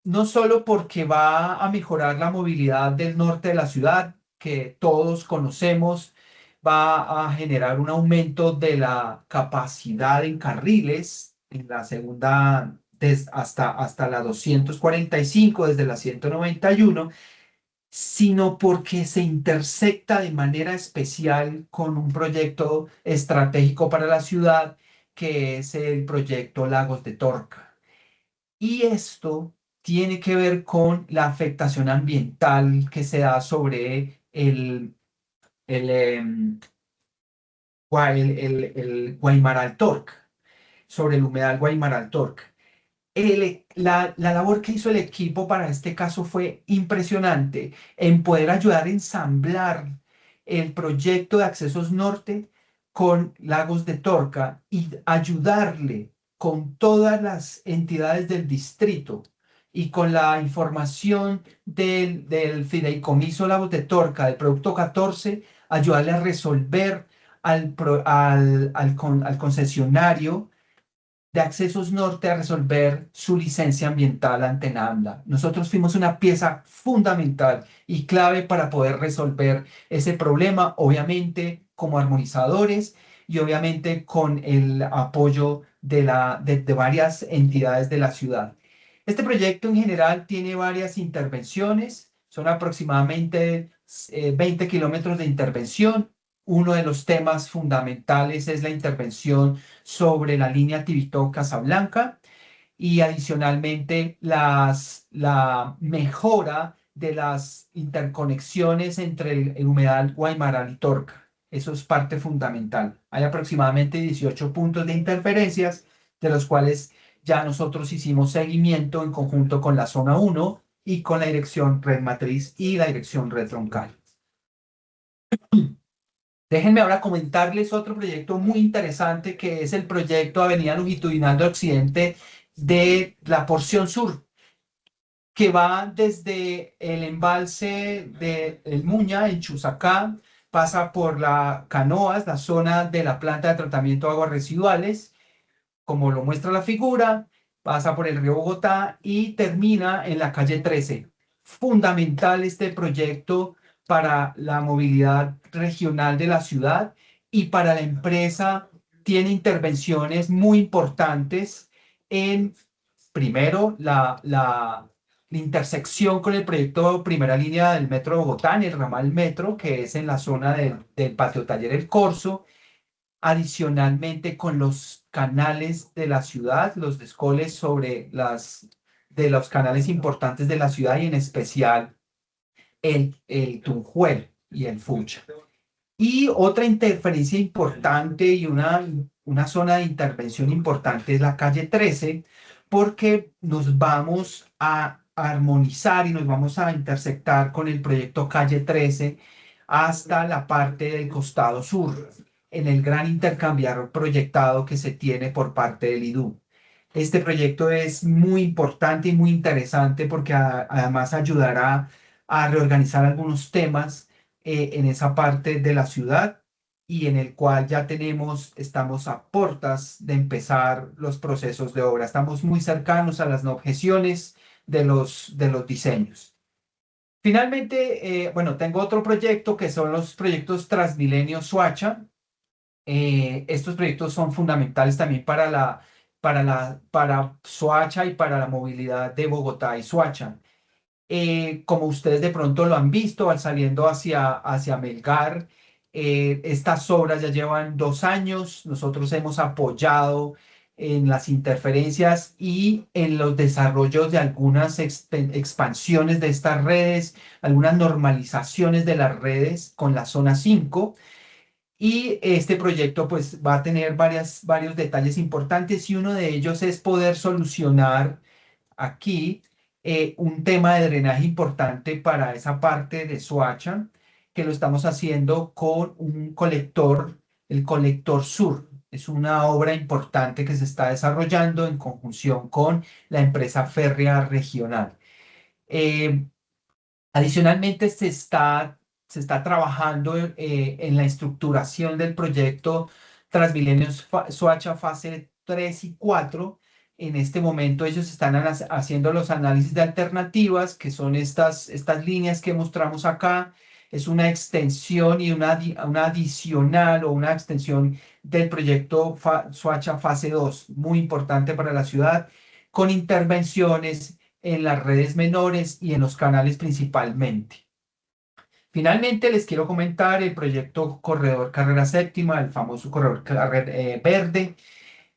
No solo porque va a mejorar la movilidad del norte de la ciudad, que todos conocemos, va a generar un aumento de la capacidad en carriles en la segunda hasta la 245 desde la 191, sino porque se intersecta de manera especial con un proyecto estratégico para la ciudad, que es el proyecto Lagos de Torca. Y esto tiene que ver con la afectación ambiental que se da sobre el Guaymaral Torca, sobre el humedal Guaymaral Torca. La labor que hizo el equipo para este caso fue impresionante en poder ayudar a ensamblar el proyecto de Accesos Norte con Lagos de Torca y ayudarle con todas las entidades del distrito y con la información del Fideicomiso Lagos de Torca, del Producto 14, ayudarle a resolver al concesionario de Accesos Norte a resolver su licencia ambiental ante NAMDA. Nosotros fuimos una pieza fundamental y clave para poder resolver ese problema, obviamente como armonizadores y obviamente con el apoyo de varias entidades de la ciudad. Este proyecto en general tiene varias intervenciones, son aproximadamente 20 kilómetros de intervención. Uno de los temas fundamentales es la intervención sobre la línea Tibitó-Casablanca y adicionalmente la mejora de las interconexiones entre el humedal Guaymaral y Torca. Eso es parte fundamental. Hay aproximadamente 18 puntos de interferencias, de los cuales ya nosotros hicimos seguimiento en conjunto con la zona 1 y con la dirección red matriz y la dirección red troncal. Déjenme ahora comentarles otro proyecto muy interesante, que es el proyecto Avenida Longitudinal de Occidente de la porción sur, que va desde el embalse de El Muña en Chusacá, pasa por la Canoas, la zona de la planta de tratamiento de aguas residuales, como lo muestra la figura, pasa por el río Bogotá y termina en la calle 13. Fundamental este proyecto para la movilidad regional de la ciudad y para la empresa. Tiene intervenciones muy importantes en, primero, la intersección con el proyecto Primera Línea del Metro de Bogotá, en el ramal Metro, que es en la zona del Patio Taller El Corso. Adicionalmente, con los canales de la ciudad, los descoles de los canales importantes de la ciudad y en especial el Tunjuel y el Fucha. Y otra interferencia importante y una zona de intervención importante es la calle 13, porque nos vamos a armonizar y nos vamos a intersectar con el proyecto calle 13 hasta la parte del costado sur, en el gran intercambiador proyectado que se tiene por parte del IDU. Este proyecto es muy importante y muy interesante porque además ayudará a reorganizar algunos temas en esa parte de la ciudad y en el cual ya estamos a puertas de empezar los procesos de obra. Estamos muy cercanos a las no objeciones de los diseños. Finalmente, bueno, tengo otro proyecto que son los proyectos Transmilenio Soacha. Estos proyectos son fundamentales también para para Soacha y para la movilidad de Bogotá y Soacha. Como ustedes de pronto lo han visto al saliendo hacia Melgar, estas obras ya llevan 2 años. Nosotros hemos apoyado en las interferencias y en los desarrollos de algunas expansiones de estas redes, algunas normalizaciones de las redes con la zona 5. Y este proyecto pues va a tener varios detalles importantes y uno de ellos es poder solucionar aquí un tema de drenaje importante para esa parte de Soacha, que lo estamos haciendo con un colector, el colector sur. Es una obra importante que se está desarrollando en conjunción con la empresa férrea regional. Adicionalmente, se está trabajando en la estructuración del proyecto Transmilenio Soacha fase 3 y 4. En este momento ellos están haciendo los análisis de alternativas, que son estas líneas que mostramos acá. Es una extensión y una adicional o una extensión del proyecto Soacha fase 2, muy importante para la ciudad, con intervenciones en las redes menores y en los canales principalmente. Finalmente, les quiero comentar el proyecto Corredor Carrera Séptima, el famoso Corredor Verde.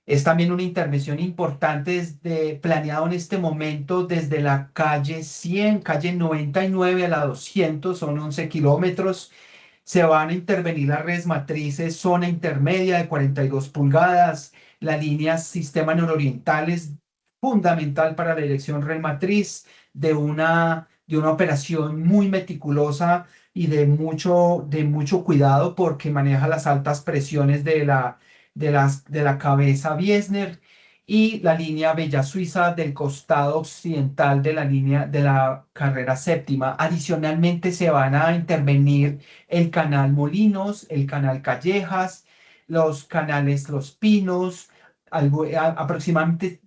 Es también una intervención importante planeado en este momento desde la calle 100, calle 99 a la 200, son 11 kilómetros. Se van a intervenir las redes matrices, zona intermedia de 42 pulgadas, la línea Sistema Nororiental es fundamental para la dirección red matriz de una operación muy meticulosa y de mucho cuidado porque maneja las altas presiones de la cabeza Biesner y la línea Bella Suiza del costado occidental de la línea de la carrera séptima. Adicionalmente se van a intervenir el canal Molinos, el canal Callejas, los canales Los Pinos, aproximadamente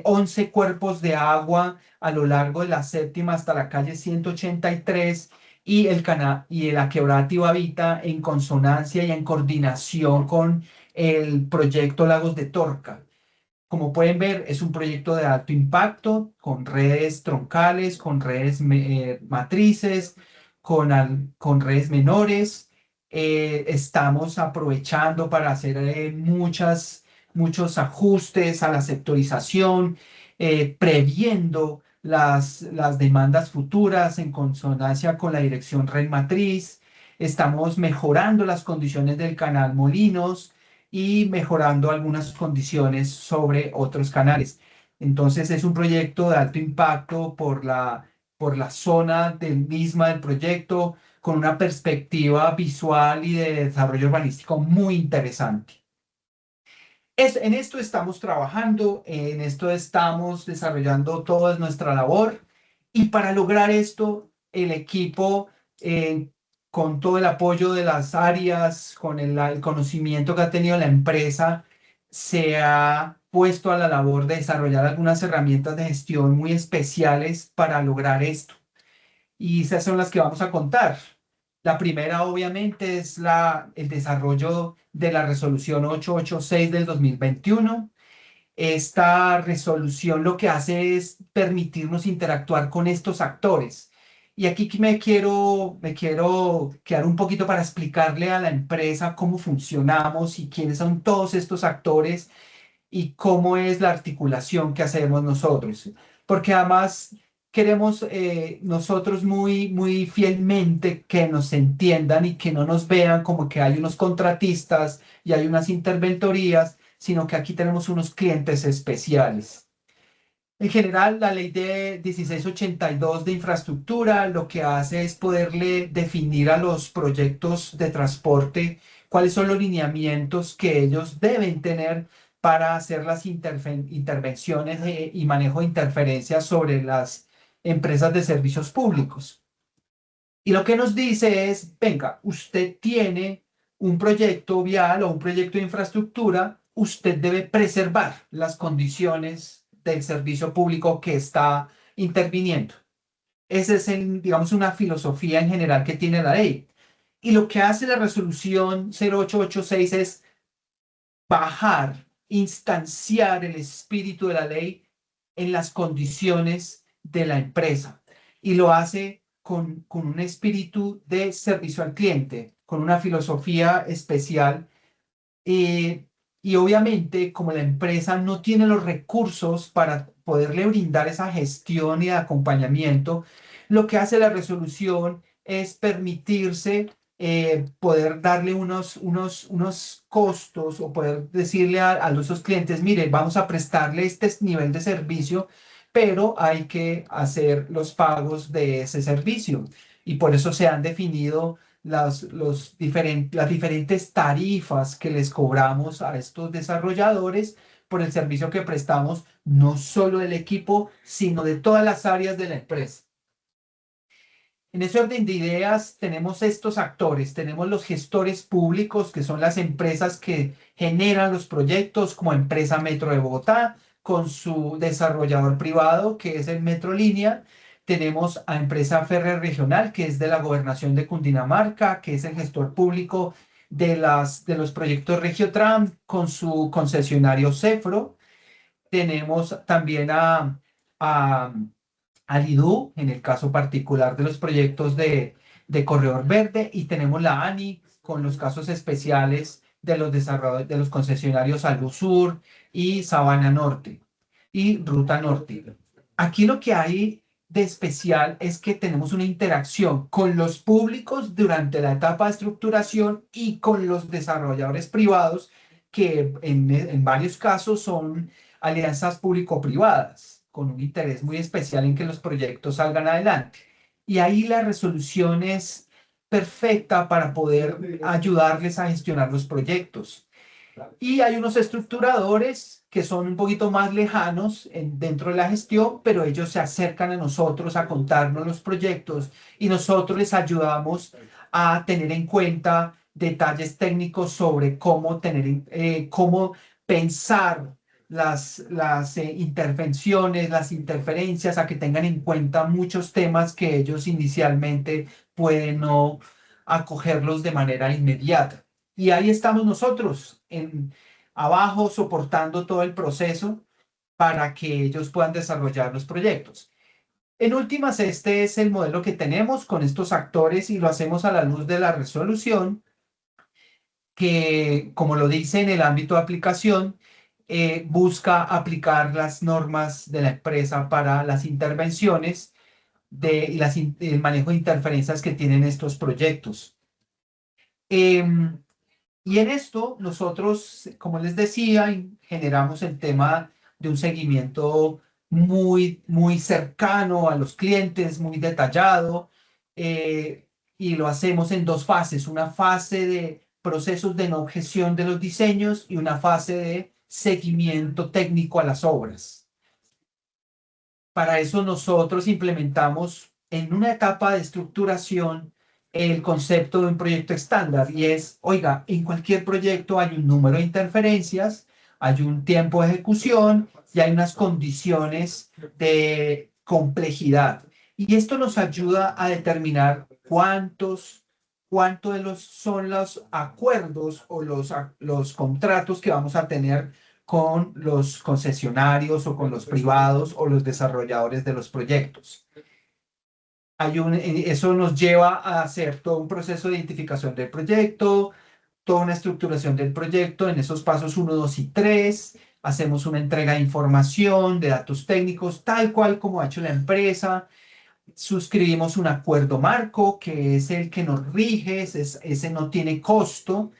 11 cuerpos de agua a lo largo de la séptima hasta la calle 183 y la quebrada Tibavita en consonancia y en coordinación con el proyecto Lagos de Torca. Como pueden ver, es un proyecto de alto impacto, con redes troncales, con redes matrices, con redes menores. Estamos aprovechando para hacer muchos ajustes a la sectorización, previendo las demandas futuras en consonancia con la dirección red matriz. Estamos mejorando las condiciones del canal Molinos y mejorando algunas condiciones sobre otros canales. Entonces es un proyecto de alto impacto por la zona misma del proyecto, con una perspectiva visual y de desarrollo urbanístico muy interesante. En esto estamos trabajando, en esto estamos desarrollando toda nuestra labor y para lograr esto, el equipo con todo el apoyo de las áreas, con el conocimiento que ha tenido la empresa, se ha puesto a la labor de desarrollar algunas herramientas de gestión muy especiales para lograr esto. Y esas son las que vamos a contar. La primera, obviamente, es el desarrollo de la resolución 886 del 2021. Esta resolución lo que hace es permitirnos interactuar con estos actores. Y aquí me quiero quedar un poquito para explicarle a la empresa cómo funcionamos y quiénes son todos estos actores y cómo es la articulación que hacemos nosotros. Porque además queremos nosotros muy fielmente que nos entiendan y que no nos vean como que hay unos contratistas y hay unas interventorías, sino que aquí tenemos unos clientes especiales. En general, la ley de 1682 de infraestructura lo que hace es poderle definir a los proyectos de transporte cuáles son los lineamientos que ellos deben tener para hacer las intervenciones y manejo de interferencias sobre las empresas de servicios públicos. Y lo que nos dice es, venga, usted tiene un proyecto vial o un proyecto de infraestructura, usted debe preservar las condiciones del servicio público que está interviniendo. Esa es, digamos, una filosofía en general que tiene la ley. Y lo que hace la resolución 0886 es bajar instanciar el espíritu de la ley en las condiciones de la empresa. Y lo hace con un espíritu de servicio al cliente, con una filosofía especial. Y obviamente, como la empresa no tiene los recursos para poderle brindar esa gestión y acompañamiento, lo que hace la resolución es permitirse poder darle unos costos o poder decirle a los clientes, mire, vamos a prestarle este nivel de servicio, pero hay que hacer los pagos de ese servicio. Y por eso se han definido las diferentes tarifas que les cobramos a estos desarrolladores por el servicio que prestamos, no solo del equipo, sino de todas las áreas de la empresa. En ese orden de ideas tenemos estos actores, tenemos los gestores públicos, que son las empresas que generan los proyectos, como Empresa Metro de Bogotá, con su desarrollador privado, que es el Metrolínea. Tenemos a Empresa Férrea Regional, que es de la Gobernación de Cundinamarca, que es el gestor público de los proyectos Regiotram, con su concesionario Cefro. Tenemos también al IDU, en el caso particular de los proyectos de Corredor Verde, y tenemos la ANI con los casos especiales de los concesionarios Alusur y Sabana Norte y Ruta Norte. Aquí lo que hay de especial es que tenemos una interacción con los públicos durante la etapa de estructuración y con los desarrolladores privados, que en varios casos son alianzas público-privadas, con un interés muy especial en que los proyectos salgan adelante. Y ahí la resolución es perfecta para poder ayudarles a gestionar los proyectos. Y hay unos estructuradores que son un poquito más lejanos dentro de la gestión, pero ellos se acercan a nosotros a contarnos los proyectos y nosotros les ayudamos a tener en cuenta detalles técnicos sobre cómo pensar las intervenciones, las interferencias, a que tengan en cuenta muchos temas que ellos inicialmente pueden no acogerlos de manera inmediata. Y ahí estamos nosotros abajo soportando todo el proceso para que ellos puedan desarrollar los proyectos. En últimas, este es el modelo que tenemos con estos actores y lo hacemos a la luz de la resolución que, como lo dice en el ámbito de aplicación, busca aplicar las normas de la empresa para las intervenciones y el manejo de interferencias que tienen estos proyectos. Y en esto nosotros, como les decía, generamos el tema de un seguimiento muy, muy cercano a los clientes, muy detallado, y lo hacemos en dos fases: una fase de procesos de no objeción de los diseños y una fase de seguimiento técnico a las obras. Para eso nosotros implementamos en una etapa de estructuración el concepto de un proyecto estándar, y es, oiga, en cualquier proyecto hay un número de interferencias, hay un tiempo de ejecución y hay unas condiciones de complejidad. Y esto nos ayuda a determinar cuántos son los acuerdos o los contratos que vamos a tener con los concesionarios o con los privados o los desarrolladores de los proyectos. Eso nos lleva a hacer todo un proceso de identificación del proyecto, toda una estructuración del proyecto. En esos pasos 1, 2 y 3, hacemos una entrega de información, de datos técnicos, tal cual como ha hecho la empresa. Suscribimos un acuerdo marco, que es el que nos rige, ese no tiene costo.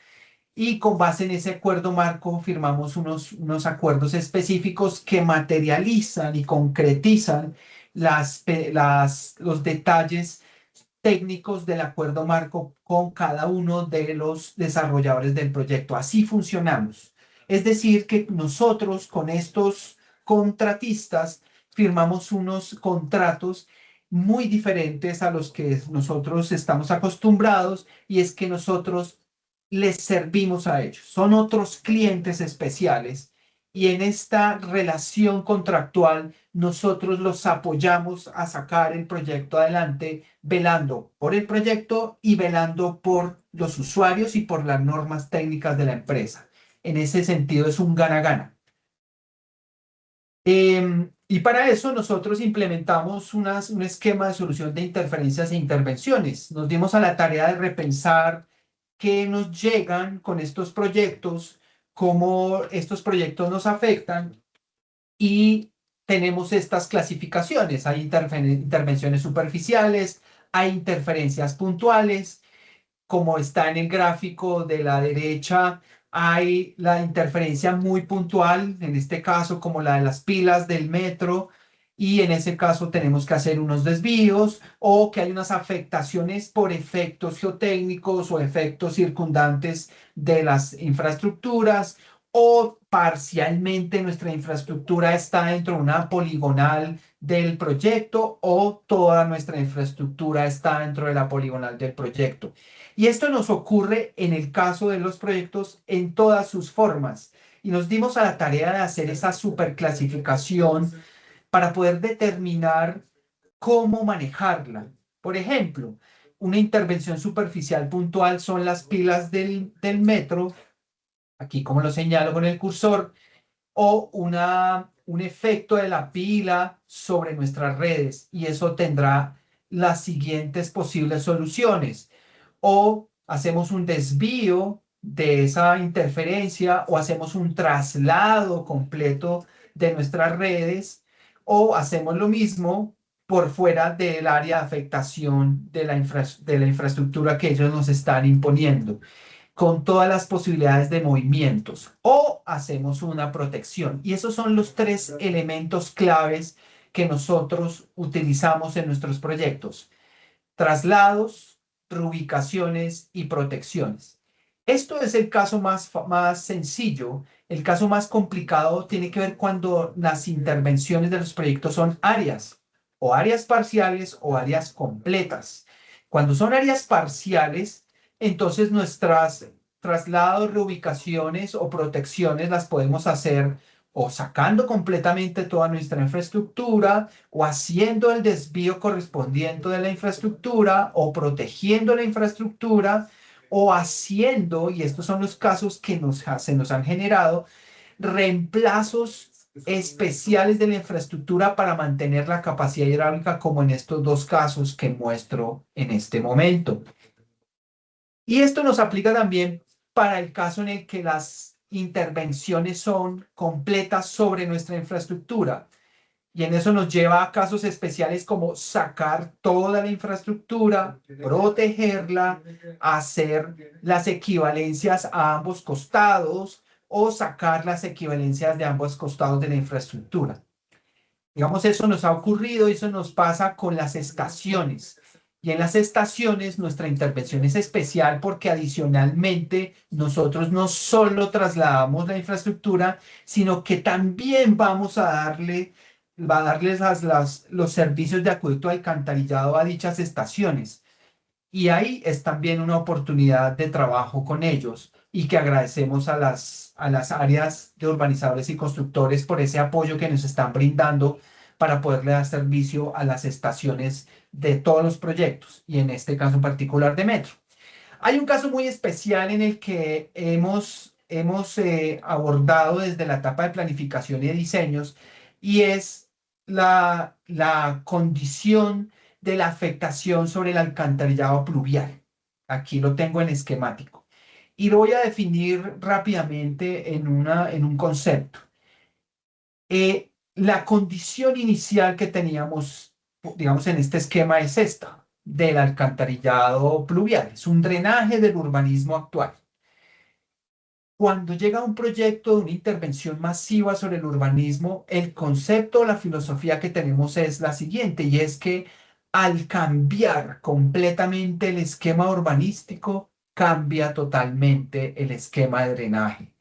Y con base en ese acuerdo marco firmamos unos acuerdos específicos que materializan y concretizan los detalles técnicos del acuerdo marco con cada uno de los desarrolladores del proyecto. Así funcionamos. Es decir, que nosotros con estos contratistas firmamos unos contratos muy diferentes a los que nosotros estamos acostumbrados, y es que nosotros les servimos a ellos. Son otros clientes especiales, y en esta relación contractual nosotros los apoyamos a sacar el proyecto adelante, velando por el proyecto y velando por los usuarios y por las normas técnicas de la empresa. en ese sentido es un gana-gana. Y para eso nosotros implementamos un esquema de solución de interferencias e intervenciones. Nos dimos a la tarea de repensar qué nos llegan con estos proyectos, cómo estos proyectos nos afectan, y tenemos estas clasificaciones. Hay intervenciones superficiales, hay interferencias puntuales, como está en el gráfico de la derecha. Hay la interferencia muy puntual, en este caso como la de las pilas del metro, y en ese caso tenemos que hacer unos desvíos, o que hay unas afectaciones por efectos geotécnicos o efectos circundantes de las infraestructuras, o parcialmente nuestra infraestructura está dentro de una poligonal del proyecto, o toda nuestra infraestructura está dentro de la poligonal del proyecto. Y esto nos ocurre en el caso de los proyectos en todas sus formas. Y nos dimos a la tarea de hacer esa superclasificación para poder determinar cómo manejarla. Por ejemplo, una intervención superficial puntual son las pilas del metro, aquí como lo señalo con el cursor, o un efecto de la pila sobre nuestras redes, y eso tendrá las siguientes posibles soluciones. O hacemos un desvío de esa interferencia, o hacemos un traslado completo de nuestras redes, o hacemos lo mismo por fuera del área de afectación de la infraestructura que ellos nos están imponiendo, con todas las posibilidades de movimientos, o hacemos una protección. Y esos son los tres elementos claves que nosotros utilizamos en nuestros proyectos: traslados, reubicaciones y protecciones. Esto es el caso más sencillo. El caso más complicado tiene que ver cuando las intervenciones de los proyectos son áreas, o áreas parciales o áreas completas. Cuando son áreas parciales, entonces nuestras traslados, reubicaciones o protecciones las podemos hacer o sacando completamente toda nuestra infraestructura, o haciendo el desvío correspondiente de la infraestructura, o protegiendo la infraestructura, o haciendo, y estos son los casos que se nos han generado, reemplazos especiales de la infraestructura para mantener la capacidad hidráulica, como en estos dos casos que muestro en este momento. Y esto nos aplica también para el caso en el que las intervenciones son completas sobre nuestra infraestructura. Y en eso nos lleva a casos especiales como sacar toda la infraestructura, protegerla, hacer las equivalencias a ambos costados, o sacar las equivalencias de ambos costados de la infraestructura. Digamos, eso nos ha ocurrido y eso nos pasa con las estaciones. Y en las estaciones nuestra intervención es especial porque adicionalmente nosotros no solo trasladamos la infraestructura, sino que también vamos a darles los servicios de acueducto alcantarillado a dichas estaciones. Y ahí es también una oportunidad de trabajo con ellos, y que agradecemos a las áreas de urbanizadores y constructores por ese apoyo que nos están brindando para poderle dar servicio a las estaciones de todos los proyectos, y en este caso en particular de metro. Hay un caso muy especial en el que hemos abordado desde la etapa de planificación y de diseños, y es la condición de la afectación sobre el alcantarillado pluvial. Aquí lo tengo en esquemático. Y lo voy a definir rápidamente en un concepto. La condición inicial que teníamos, digamos, en este esquema es esta, del alcantarillado pluvial. Es un drenaje del urbanismo actual. Cuando llega un proyecto de una intervención masiva sobre el urbanismo, el concepto o la filosofía que tenemos es la siguiente, y es que al cambiar completamente el esquema urbanístico, cambia totalmente el esquema de drenaje.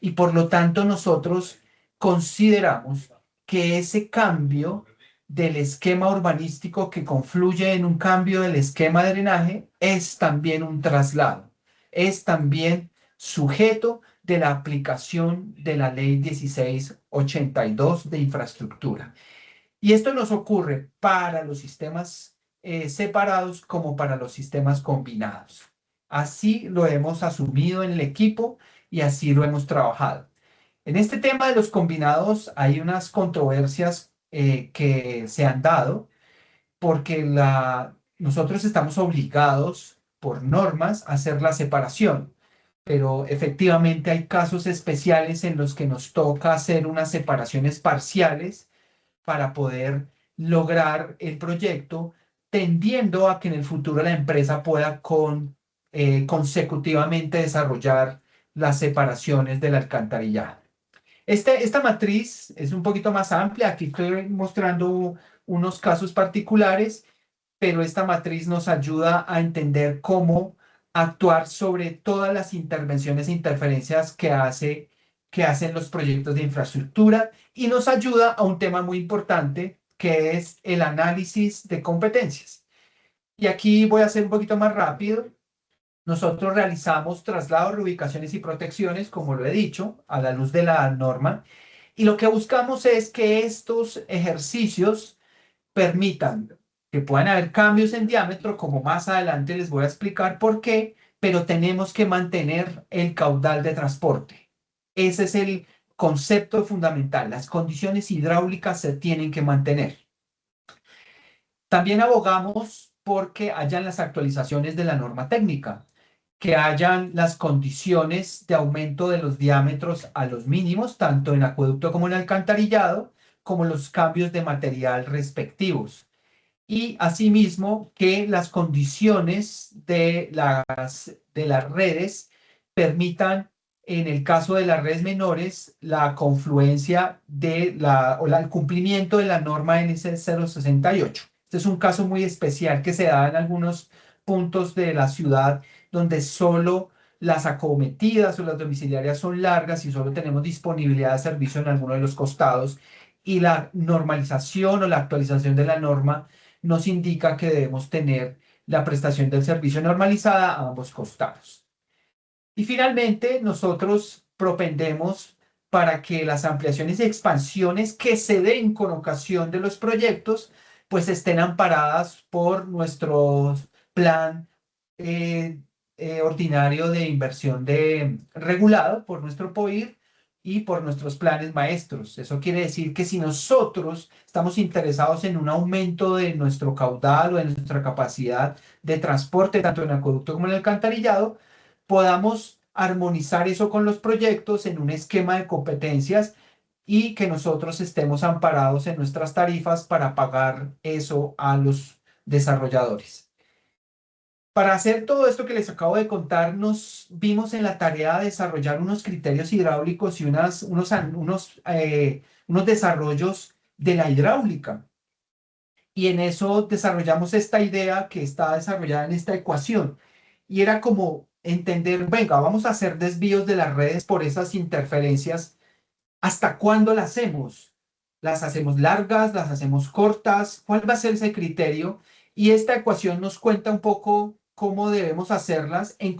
Y por lo tanto nosotros consideramos que ese cambio del esquema urbanístico, que confluye en un cambio del esquema de drenaje, es también un traslado, es también sujeto de la aplicación de la Ley 1682 de infraestructura. Y esto nos ocurre para los sistemas separados como para los sistemas combinados. Así lo hemos asumido en el equipo, y así lo hemos trabajado. En este tema de los combinados hay unas controversias que se han dado porque nosotros estamos obligados por normas a hacer la separación, pero efectivamente hay casos especiales en los que nos toca hacer unas separaciones parciales para poder lograr el proyecto, tendiendo a que en el futuro la empresa pueda consecutivamente desarrollar las separaciones del alcantarillado. Esta matriz es un poquito más amplia. Aquí estoy mostrando unos casos particulares, pero esta matriz nos ayuda a entender cómo actuar sobre todas las intervenciones e interferencias que hacen los proyectos de infraestructura y nos ayuda a un tema muy importante que es el análisis de competencias. Y aquí voy a ser un poquito más rápido. Nosotros realizamos traslados, reubicaciones y protecciones, como lo he dicho, a la luz de la norma. Y lo que buscamos es que estos ejercicios permitan que puedan haber cambios en diámetro, como más adelante les voy a explicar por qué, pero tenemos que mantener el caudal de transporte. Ese es el concepto fundamental. Las condiciones hidráulicas se tienen que mantener. También abogamos porque hayan las actualizaciones de la norma técnica, que hayan las condiciones de aumento de los diámetros a los mínimos, tanto en acueducto como en alcantarillado, como los cambios de material respectivos. Y asimismo que las condiciones de las redes permitan, en el caso de las redes menores, la confluencia el cumplimiento de la norma NC 068. Este es un caso muy especial que se da en algunos puntos de la ciudad donde solo las acometidas o las domiciliarias son largas y solo tenemos disponibilidad de servicio en alguno de los costados, y la normalización o la actualización de la norma nos indica que debemos tener la prestación del servicio normalizada a ambos costados. Y finalmente, nosotros propendemos para que las ampliaciones y expansiones que se den con ocasión de los proyectos, pues estén amparadas por nuestro plan ordinario de inversión regulado, por nuestro POIR y por nuestros planes maestros. Eso quiere decir que si nosotros estamos interesados en un aumento de nuestro caudal o de nuestra capacidad de transporte, tanto en acueducto como en alcantarillado, podamos armonizar eso con los proyectos en un esquema de competencias y que nosotros estemos amparados en nuestras tarifas para pagar eso a los desarrolladores. Para hacer todo esto que les acabo de contar, nos vimos en la tarea de desarrollar unos criterios hidráulicos y unos desarrollos de la hidráulica. Y en eso desarrollamos esta idea que está desarrollada en esta ecuación. Y era como entender, venga, vamos a hacer desvíos de las redes por esas interferencias. ¿Hasta cuándo las hacemos? ¿Las hacemos largas? ¿Las hacemos cortas? ¿Cuál va a ser ese criterio? Y esta ecuación nos cuenta un poco cómo debemos hacerlas en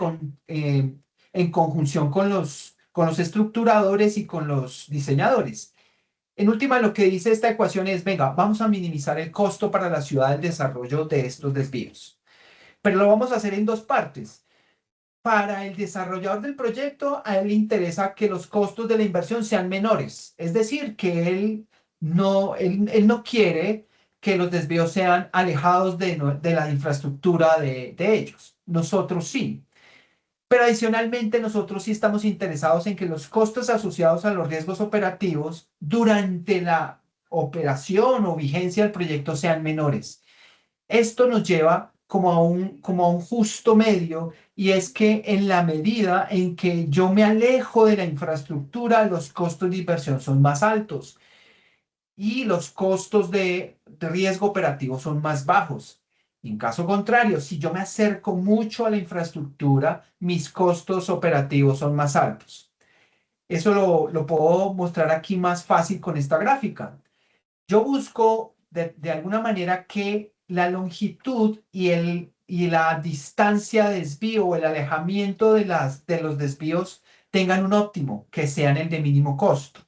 conjunción con los estructuradores y con los diseñadores. En última, lo que dice esta ecuación es, venga, vamos a minimizar el costo para la ciudad del desarrollo de estos desvíos. Pero lo vamos a hacer en dos partes. Para el desarrollador del proyecto, a él le interesa que los costos de la inversión sean menores. Es decir, que él no quiere que los desvíos sean alejados de la infraestructura de ellos. Nosotros sí. Pero adicionalmente, nosotros sí estamos interesados en que los costos asociados a los riesgos operativos durante la operación o vigencia del proyecto sean menores. Esto nos lleva como a un justo medio, y es que en la medida en que yo me alejo de la infraestructura, los costos de inversión son más altos y los costos de riesgo operativo son más bajos. En caso contrario, si yo me acerco mucho a la infraestructura, mis costos operativos son más altos. Eso lo puedo mostrar aquí más fácil con esta gráfica. Yo busco de alguna manera que la longitud y la distancia de desvío o el alejamiento de los desvíos tengan un óptimo, que sean el de mínimo costo.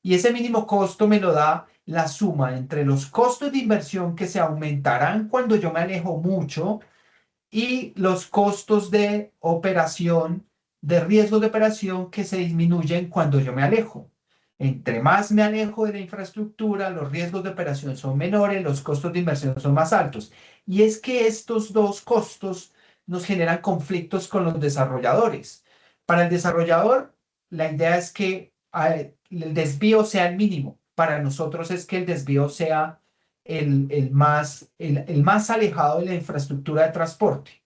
Y ese mínimo costo me lo da la suma entre los costos de inversión que se aumentarán cuando yo me alejo mucho y los costos de operación de riesgos de operación que se disminuyen cuando yo me alejo. Entre más me alejo de la infraestructura, los riesgos de operación son menores, los costos de inversión son más altos. Y es que estos dos costos nos generan conflictos con los desarrolladores. Para el desarrollador, la idea es que el desvío sea el mínimo. Para nosotros es que el desvío sea el más alejado de la infraestructura de transporte.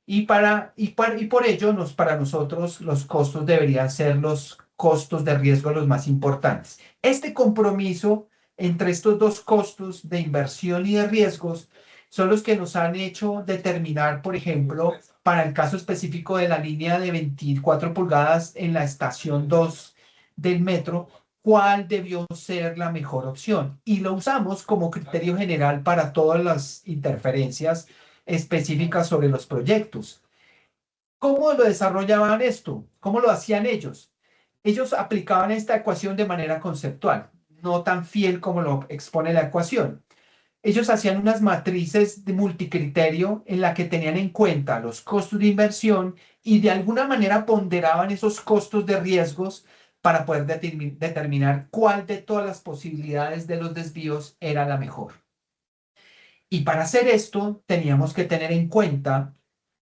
Y por ello, para nosotros, los costos deberían ser los costos de riesgo los más importantes. Este compromiso entre estos dos costos de inversión y de riesgos son los que nos han hecho determinar, por ejemplo, para el caso específico de la línea de 24 pulgadas en la estación 2 del metro, cuál debió ser la mejor opción. Y lo usamos como criterio general para todas las interferencias específicas sobre los proyectos. ¿Cómo lo desarrollaban esto? ¿Cómo lo hacían ellos? Ellos aplicaban esta ecuación de manera conceptual, no tan fiel como lo expone la ecuación. Ellos hacían unas matrices de multicriterio en la que tenían en cuenta los costos de inversión y de alguna manera ponderaban esos costos de riesgos para poder determinar cuál de todas las posibilidades de los desvíos era la mejor. Y para hacer esto teníamos que tener en cuenta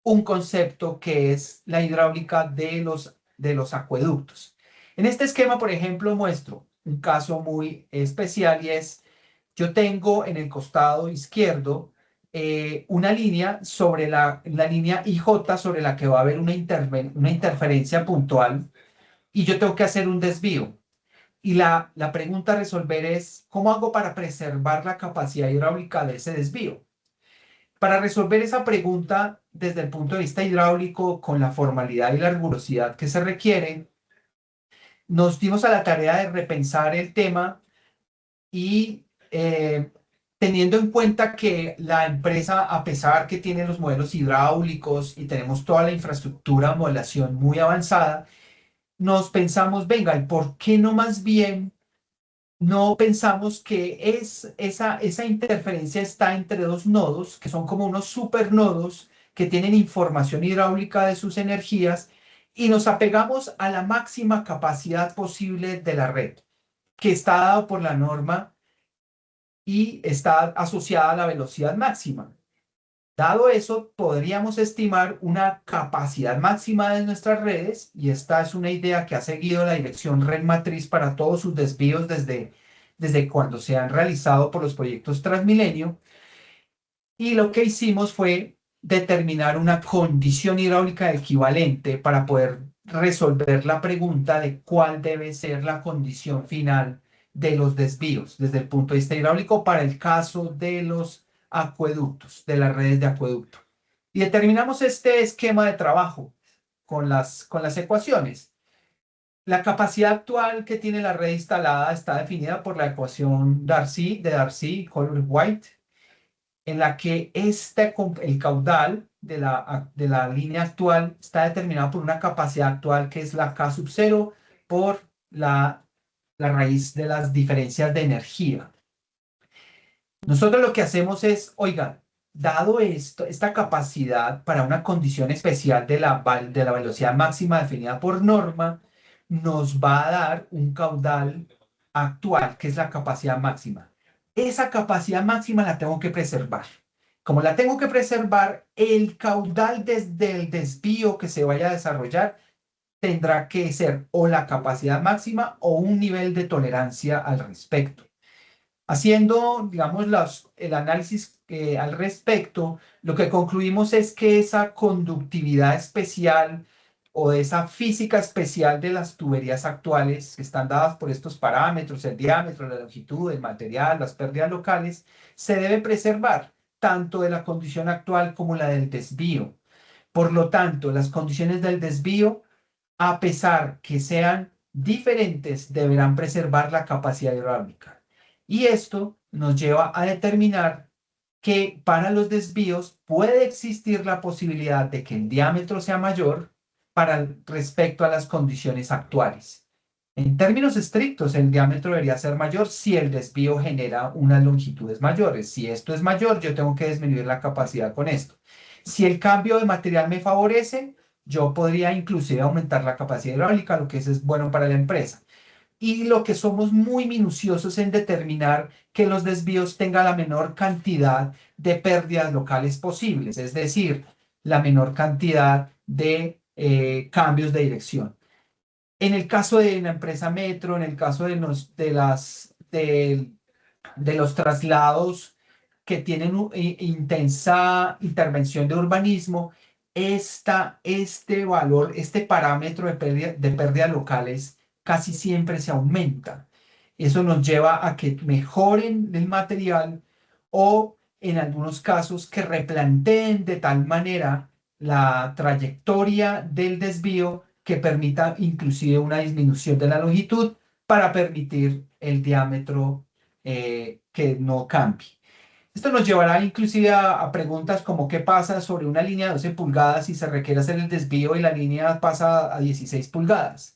un concepto que es la hidráulica de los acueductos. En este esquema, por ejemplo, muestro un caso muy especial y es, yo tengo en el costado izquierdo una línea sobre la línea IJ sobre la que va a haber una interferencia puntual y yo tengo que hacer un desvío. Y la pregunta a resolver es, ¿cómo hago para preservar la capacidad hidráulica de ese desvío? Para resolver esa pregunta desde el punto de vista hidráulico, con la formalidad y la rigurosidad que se requiere, nos dimos a la tarea de repensar el tema y teniendo en cuenta que la empresa, a pesar que tiene los modelos hidráulicos y tenemos toda la infraestructura, modelación muy avanzada, nos pensamos, venga, ¿y por qué no más bien no pensamos que esa interferencia está entre dos nodos, que son como unos supernodos que tienen información hidráulica de sus energías, y nos apegamos a la máxima capacidad posible de la red, que está dado por la norma y está asociada a la velocidad máxima. Dado eso, podríamos estimar una capacidad máxima de nuestras redes, y esta es una idea que ha seguido la dirección Red Matriz para todos sus desvíos desde cuando se han realizado por los proyectos Transmilenio. Y lo que hicimos fue determinar una condición hidráulica equivalente para poder resolver la pregunta de cuál debe ser la condición final de los desvíos desde el punto de vista hidráulico para el caso de los acueductos, de las redes de acueducto. Y determinamos este esquema de trabajo con las ecuaciones. La capacidad actual que tiene la red instalada está definida por la ecuación de Darcy y Colbert-White, en la que el caudal de la línea actual está determinado por una capacidad actual que es la K sub 0 por la raíz de las diferencias de energía. Nosotros lo que hacemos es, oiga, dado esta capacidad para una condición especial de la velocidad máxima definida por norma, nos va a dar un caudal actual, que es la capacidad máxima. Esa capacidad máxima la tengo que preservar. Como la tengo que preservar, el caudal desde el desvío que se vaya a desarrollar tendrá que ser o la capacidad máxima o un nivel de tolerancia al respecto. Haciendo, digamos, el análisis al respecto, lo que concluimos es que esa conductividad especial o esa física especial de las tuberías actuales, que están dadas por estos parámetros, el diámetro, la longitud, el material, las pérdidas locales, se debe preservar tanto de la condición actual como la del desvío. Por lo tanto, las condiciones del desvío, a pesar que sean diferentes, deberán preservar la capacidad hidráulica. Y esto nos lleva a determinar que para los desvíos puede existir la posibilidad de que el diámetro sea mayor respecto a las condiciones actuales. En términos estrictos, el diámetro debería ser mayor si el desvío genera unas longitudes mayores. Si esto es mayor, yo tengo que disminuir la capacidad con esto. Si el cambio de material me favorece, yo podría inclusive aumentar la capacidad hidráulica, lo que es bueno para la empresa. Y lo que somos muy minuciosos en determinar que los desvíos tengan la menor cantidad de pérdidas locales posibles, es decir, la menor cantidad de cambios de dirección. En el caso de la empresa Metro, en el caso de los traslados que tienen intensa intervención de urbanismo, este valor, este parámetro de pérdidas locales casi siempre se aumenta. Eso nos lleva a que mejoren el material o en algunos casos que replanteen de tal manera la trayectoria del desvío que permita inclusive una disminución de la longitud para permitir el diámetro que no cambie. Esto nos llevará inclusive a preguntas como qué pasa sobre una línea de 12 pulgadas si se requiere hacer el desvío y la línea pasa a 16 pulgadas.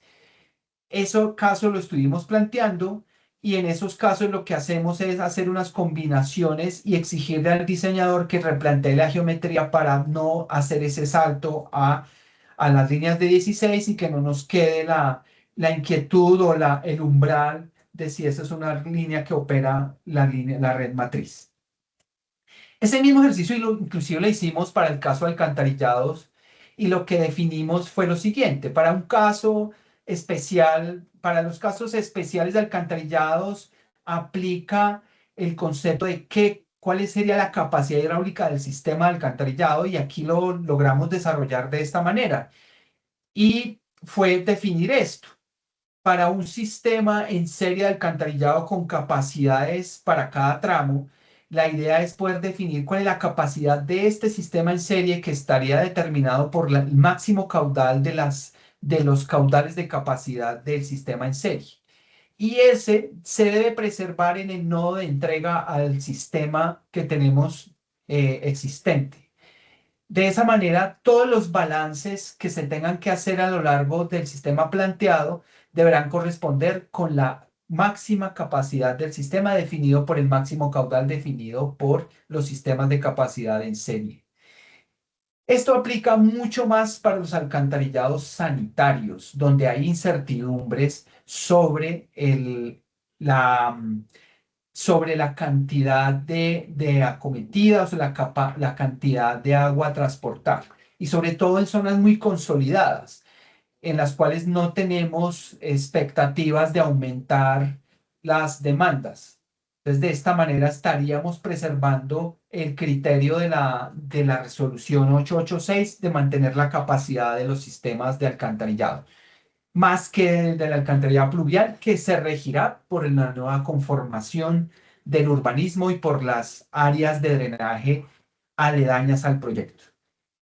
Eso caso lo estuvimos planteando y en esos casos lo que hacemos es hacer unas combinaciones y exigirle al diseñador que replantee la geometría para no hacer ese salto a las líneas de 16 y que no nos quede la inquietud o el umbral de si esa es una línea que opera la red matriz. Ese mismo ejercicio inclusive lo hicimos para el caso de alcantarillados y lo que definimos fue lo siguiente: para un caso especial, para los casos especiales de alcantarillados, aplica el concepto de cuál sería la capacidad hidráulica del sistema de alcantarillado, y aquí lo logramos desarrollar de esta manera. Y fue definir esto. Para un sistema en serie de alcantarillado con capacidades para cada tramo, la idea es poder definir cuál es la capacidad de este sistema en serie, que estaría determinado por el máximo caudal de los caudales de capacidad del sistema en serie. Y ese se debe preservar en el nodo de entrega al sistema que tenemos existente. De esa manera, todos los balances que se tengan que hacer a lo largo del sistema planteado deberán corresponder con la máxima capacidad del sistema definido por el máximo caudal definido por los sistemas de capacidad en serie. Esto aplica mucho más para los alcantarillados sanitarios, donde hay incertidumbres sobre la cantidad de acometidas, la cantidad de agua a transportar, y sobre todo en zonas muy consolidadas, en las cuales no tenemos expectativas de aumentar las demandas. Entonces, de esta manera estaríamos preservando el criterio de la resolución 886 de mantener la capacidad de los sistemas de alcantarillado, más que del alcantarillado pluvial, que se regirá por la nueva conformación del urbanismo y por las áreas de drenaje aledañas al proyecto.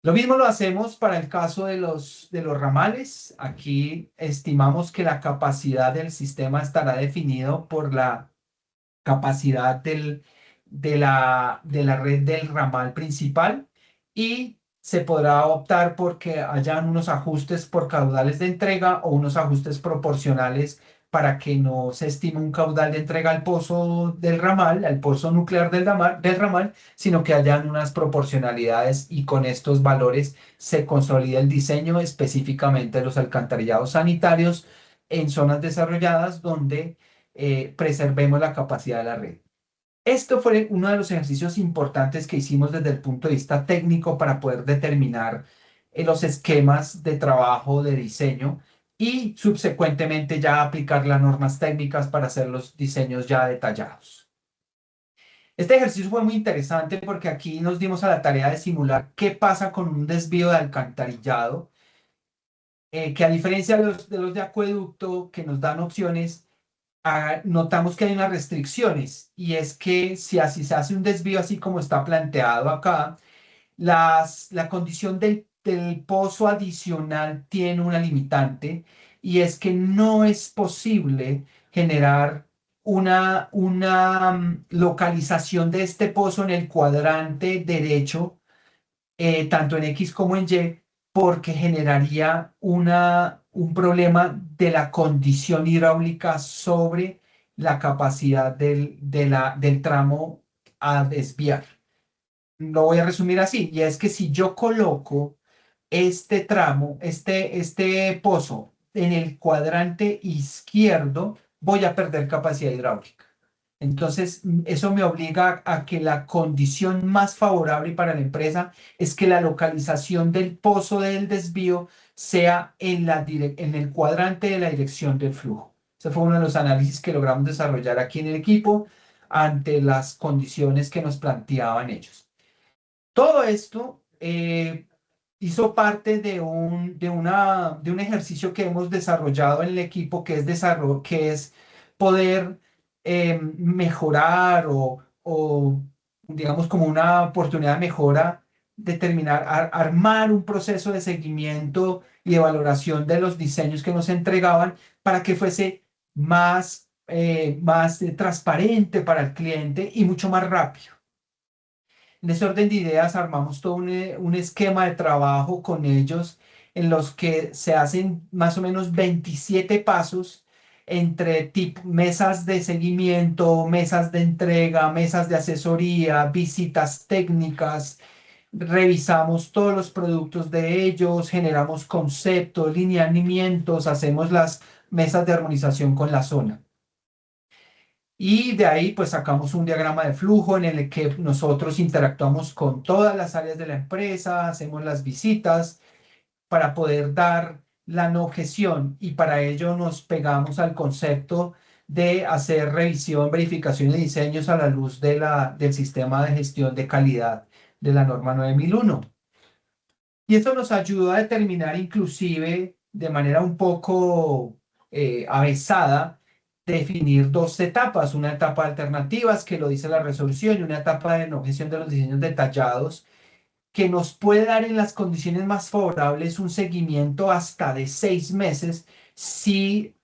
Lo mismo lo hacemos para el caso de los ramales. Aquí estimamos que la capacidad del sistema estará definido por la capacidad de la red del ramal principal, y se podrá optar porque hayan unos ajustes por caudales de entrega o unos ajustes proporcionales para que no se estime un caudal de entrega al pozo del ramal, al pozo nuclear del ramal, sino que hayan unas proporcionalidades, y con estos valores se consolida el diseño específicamente de los alcantarillados sanitarios en zonas desarrolladas donde preservemos la capacidad de la red. Esto fue uno de los ejercicios importantes que hicimos desde el punto de vista técnico para poder determinar los esquemas de trabajo de diseño y subsecuentemente ya aplicar las normas técnicas para hacer los diseños ya detallados. Este ejercicio fue muy interesante porque aquí nos dimos a la tarea de simular qué pasa con un desvío de alcantarillado, que a diferencia de los de acueducto, que nos dan opciones, notamos que hay unas restricciones, y es que si así se hace un desvío así como está planteado acá, la condición del pozo adicional tiene una limitante, y es que no es posible generar una localización de este pozo en el cuadrante derecho, tanto en X como en Y, porque generaría un problema de la condición hidráulica sobre la capacidad del tramo a desviar. Lo voy a resumir así, y es que si yo coloco este tramo, este pozo en el cuadrante izquierdo, voy a perder capacidad hidráulica. Entonces, eso me obliga a que la condición más favorable para la empresa es que la localización del pozo del desvío sea en el cuadrante de la dirección del flujo. Ese fue uno de los análisis que logramos desarrollar aquí en el equipo ante las condiciones que nos planteaban ellos. Todo esto hizo parte de un ejercicio que hemos desarrollado en el equipo, que es poder mejorar o, digamos, como una oportunidad de mejora, armar un proceso de seguimiento y de valoración de los diseños que nos entregaban para que fuese más transparente para el cliente y mucho más rápido. En ese orden de ideas armamos todo un esquema de trabajo con ellos en los que se hacen más o menos 27 pasos entre mesas de seguimiento, mesas de entrega, mesas de asesoría, visitas técnicas. Revisamos todos los productos de ellos, generamos conceptos, lineamientos, hacemos las mesas de armonización con la zona. Y de ahí pues sacamos un diagrama de flujo en el que nosotros interactuamos con todas las áreas de la empresa, hacemos las visitas para poder dar la no objeción, y para ello nos pegamos al concepto de hacer revisión, verificación y diseños a la luz del sistema de gestión de calidad de la norma 9001. Y esto nos ayuda a determinar inclusive de manera un poco avesada, definir dos etapas, una etapa de alternativas, que lo dice la resolución, y una etapa de no objeción de los diseños detallados, que nos puede dar en las condiciones más favorables un seguimiento hasta de 6 meses si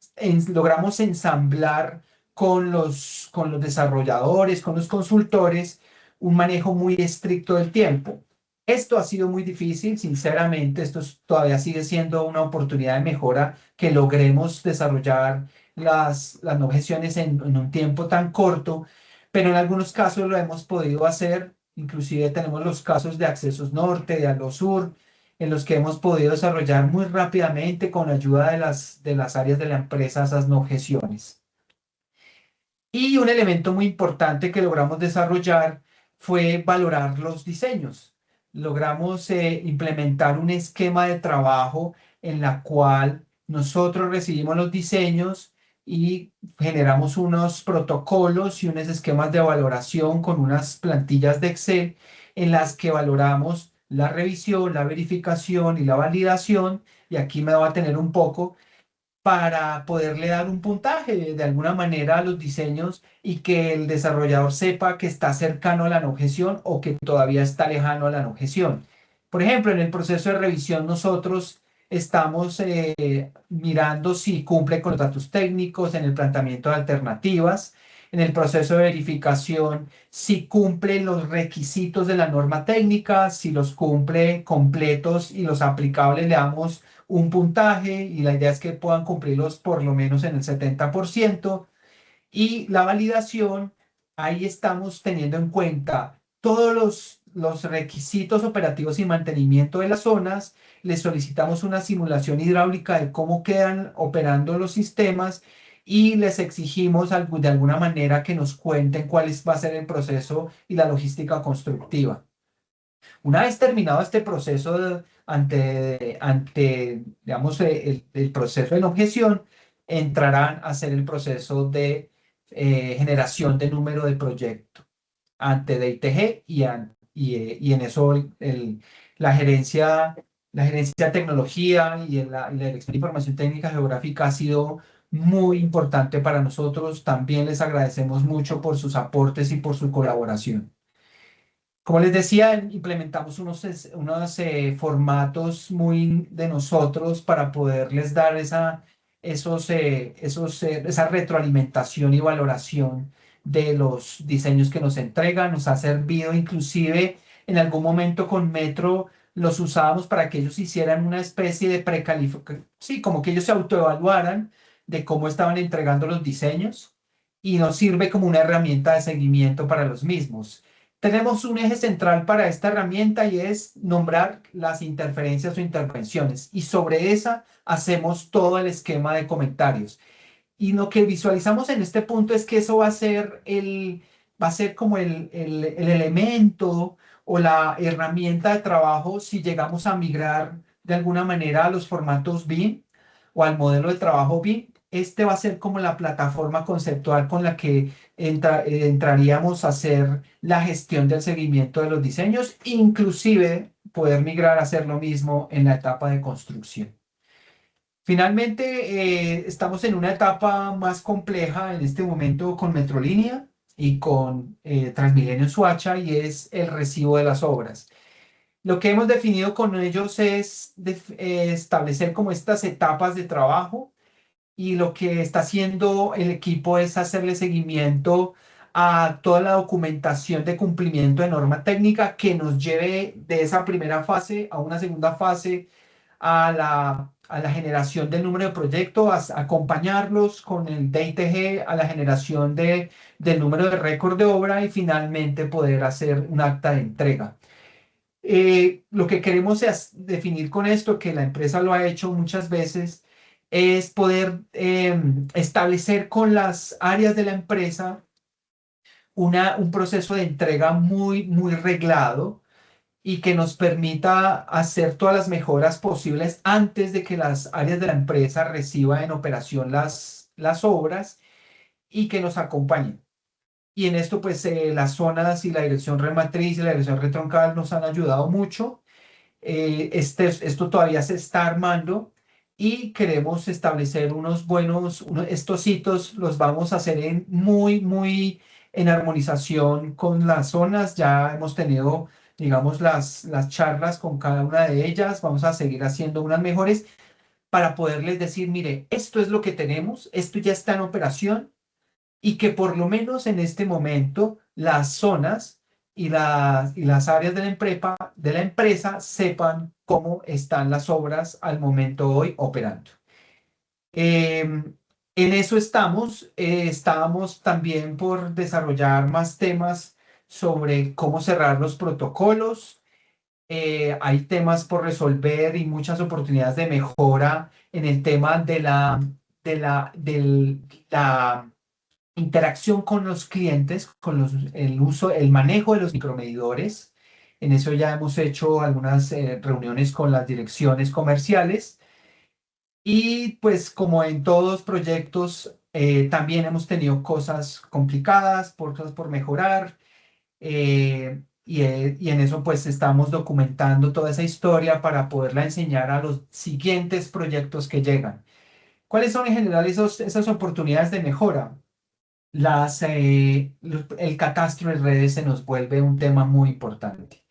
logramos ensamblar con los desarrolladores, con los consultores, un manejo muy estricto del tiempo. Esto ha sido muy difícil, sinceramente, todavía sigue siendo una oportunidad de mejora que logremos desarrollar las no objeciones en un tiempo tan corto, pero en algunos casos lo hemos podido hacer. Inclusive tenemos los casos de Accesos Norte, de Alosur, en los que hemos podido desarrollar muy rápidamente con ayuda de las áreas de la empresa esas no objeciones. Y un elemento muy importante que logramos desarrollar fue valorar los diseños. Logramos implementar un esquema de trabajo en la cual nosotros recibimos los diseños y generamos unos protocolos y unos esquemas de valoración con unas plantillas de Excel en las que valoramos la revisión, la verificación y la validación. Y aquí me va a tener un poco para poderle dar un puntaje de alguna manera a los diseños y que el desarrollador sepa que está cercano a la no objeción o que todavía está lejano a la no objeción. Por ejemplo, en el proceso de revisión nosotros estamos mirando si cumple con los datos técnicos, en el planteamiento de alternativas, en el proceso de verificación, si cumple los requisitos de la norma técnica, si los cumple completos y los aplicables le damos un puntaje, y la idea es que puedan cumplirlos por lo menos en el 70%. Y la validación, ahí estamos teniendo en cuenta todos los requisitos operativos y mantenimiento de las zonas. Les solicitamos una simulación hidráulica de cómo quedan operando los sistemas y les exigimos de alguna manera que nos cuenten cuál va a ser el proceso y la logística constructiva. Una vez terminado este proceso ante digamos, el proceso de la objeción, entrarán a hacer el proceso de generación de número de proyecto ante DITG, y en eso la gerencia de tecnología y la Dirección de Información Técnica Geográfica ha sido muy importante para nosotros. También les agradecemos mucho por sus aportes y por su colaboración. Como les decía, implementamos unos formatos muy de nosotros para poderles dar esa retroalimentación y valoración de los diseños que nos entregan. Nos ha servido inclusive en algún momento con Metro, los usábamos para que ellos hicieran una especie de precalificación, sí, como que ellos se autoevaluaran de cómo estaban entregando los diseños, y nos sirve como una herramienta de seguimiento para los mismos. tenemos un eje central para esta herramienta y es nombrar las interferencias o intervenciones. Y sobre esa hacemos todo el esquema de comentarios. Y lo que visualizamos en este punto es que eso va a ser como el elemento o la herramienta de trabajo si llegamos a migrar de alguna manera a los formatos BIM o al modelo de trabajo BIM. Este va a ser como la plataforma conceptual con la que entraríamos a hacer la gestión del seguimiento de los diseños, inclusive poder migrar a hacer lo mismo en la etapa de construcción. Finalmente, estamos en una etapa más compleja en este momento con Metrolínea y con Transmilenio Suacha, y es el recibo de las obras. Lo que hemos definido con ellos es establecer como estas etapas de trabajo, y lo que está haciendo el equipo es hacerle seguimiento a toda la documentación de cumplimiento de norma técnica que nos lleve de esa primera fase a una segunda fase a la generación del número de proyectos, a acompañarlos con el DITG a la generación del número de récord de obra y finalmente poder hacer un acta de entrega. Lo que queremos es definir con esto, que la empresa lo ha hecho muchas veces, es poder establecer con las áreas de la empresa un proceso de entrega muy reglado y que nos permita hacer todas las mejoras posibles antes de que las áreas de la empresa reciban en operación las obras y que nos acompañen. Y en esto, pues, las zonas y la dirección rematriz y la dirección retroncal nos han ayudado mucho. Esto todavía se está armando y queremos establecer estos hitos los vamos a hacer muy en armonización con las zonas. Ya hemos tenido, digamos, las charlas con cada una de ellas. Vamos a seguir haciendo unas mejores para poderles decir, mire, esto es lo que tenemos, esto ya está en operación, y que por lo menos en este momento las zonas y las áreas de la empresa sepan cómo están las obras al momento hoy operando. En eso estamos. Estábamos también por desarrollar más temas sobre cómo cerrar los protocolos. Hay temas por resolver y muchas oportunidades de mejora en el tema de la interacción con los clientes, con el manejo de los micromedidores. En eso ya hemos hecho algunas reuniones con las direcciones comerciales. Y pues como en todos proyectos, también hemos tenido cosas complicadas, cosas por mejorar. Y en eso pues estamos documentando toda esa historia para poderla enseñar a los siguientes proyectos que llegan. ¿Cuáles son en general esas oportunidades de mejora? El catastro de redes se nos vuelve un tema muy importante.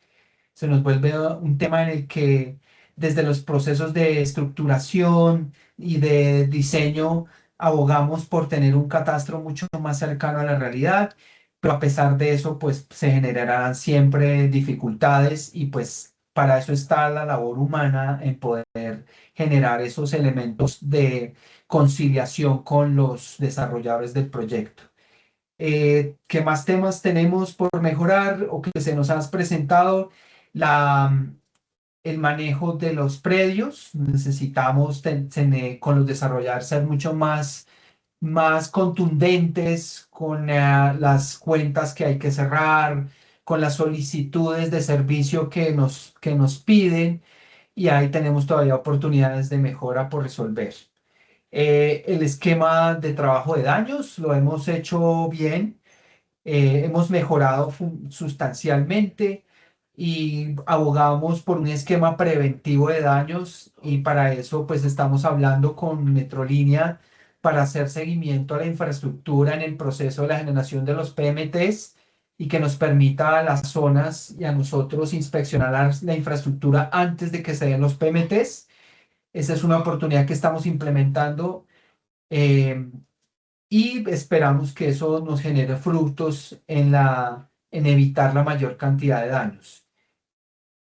Se nos vuelve un tema en el que desde los procesos de estructuración y de diseño abogamos por tener un catastro mucho más cercano a la realidad, pero a pesar de eso, pues se generarán siempre dificultades, y pues para eso está la labor humana en poder generar esos elementos de conciliación con los desarrolladores del proyecto. ¿Qué más temas tenemos por mejorar o que se nos has presentado? El manejo de los predios. Necesitamos con los desarrolladores ser mucho más contundentes con las cuentas que hay que cerrar, con las solicitudes de servicio que nos piden, y ahí tenemos todavía oportunidades de mejora por resolver. El esquema de trabajo de daños lo hemos hecho bien. Hemos mejorado sustancialmente y abogamos por un esquema preventivo de daños, y para eso pues estamos hablando con Metrolínea para hacer seguimiento a la infraestructura en el proceso de la generación de los PMTs, y que nos permita a las zonas y a nosotros inspeccionar la infraestructura antes de que se den los PMTs. Esa es una oportunidad que estamos implementando, y esperamos que eso nos genere frutos en evitar la mayor cantidad de daños.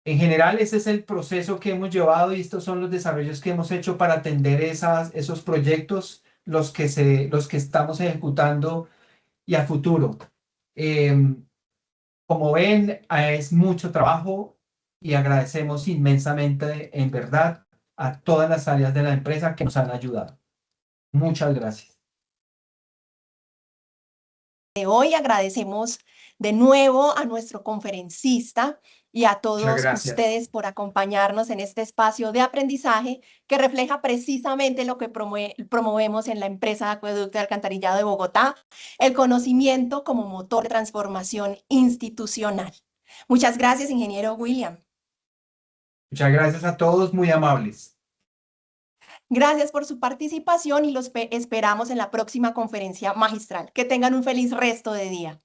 En general, ese es el proceso que hemos llevado, y estos son los desarrollos que hemos hecho para atender esos proyectos, los que estamos ejecutando y a futuro. Como ven, es mucho trabajo y agradecemos inmensamente, en verdad, a todas las áreas de la empresa que nos han ayudado. Muchas gracias. Hoy agradecemos de nuevo a nuestro conferencista y a Muchas todos gracias. ustedes por acompañarnos en este espacio de aprendizaje que refleja precisamente lo que promovemos en la empresa de acueducto y alcantarillado de Bogotá, el conocimiento como motor de transformación institucional. Muchas gracias, ingeniero William. Muchas gracias a todos, muy amables. Gracias por su participación y los esperamos en la próxima conferencia magistral. Que tengan un feliz resto de día.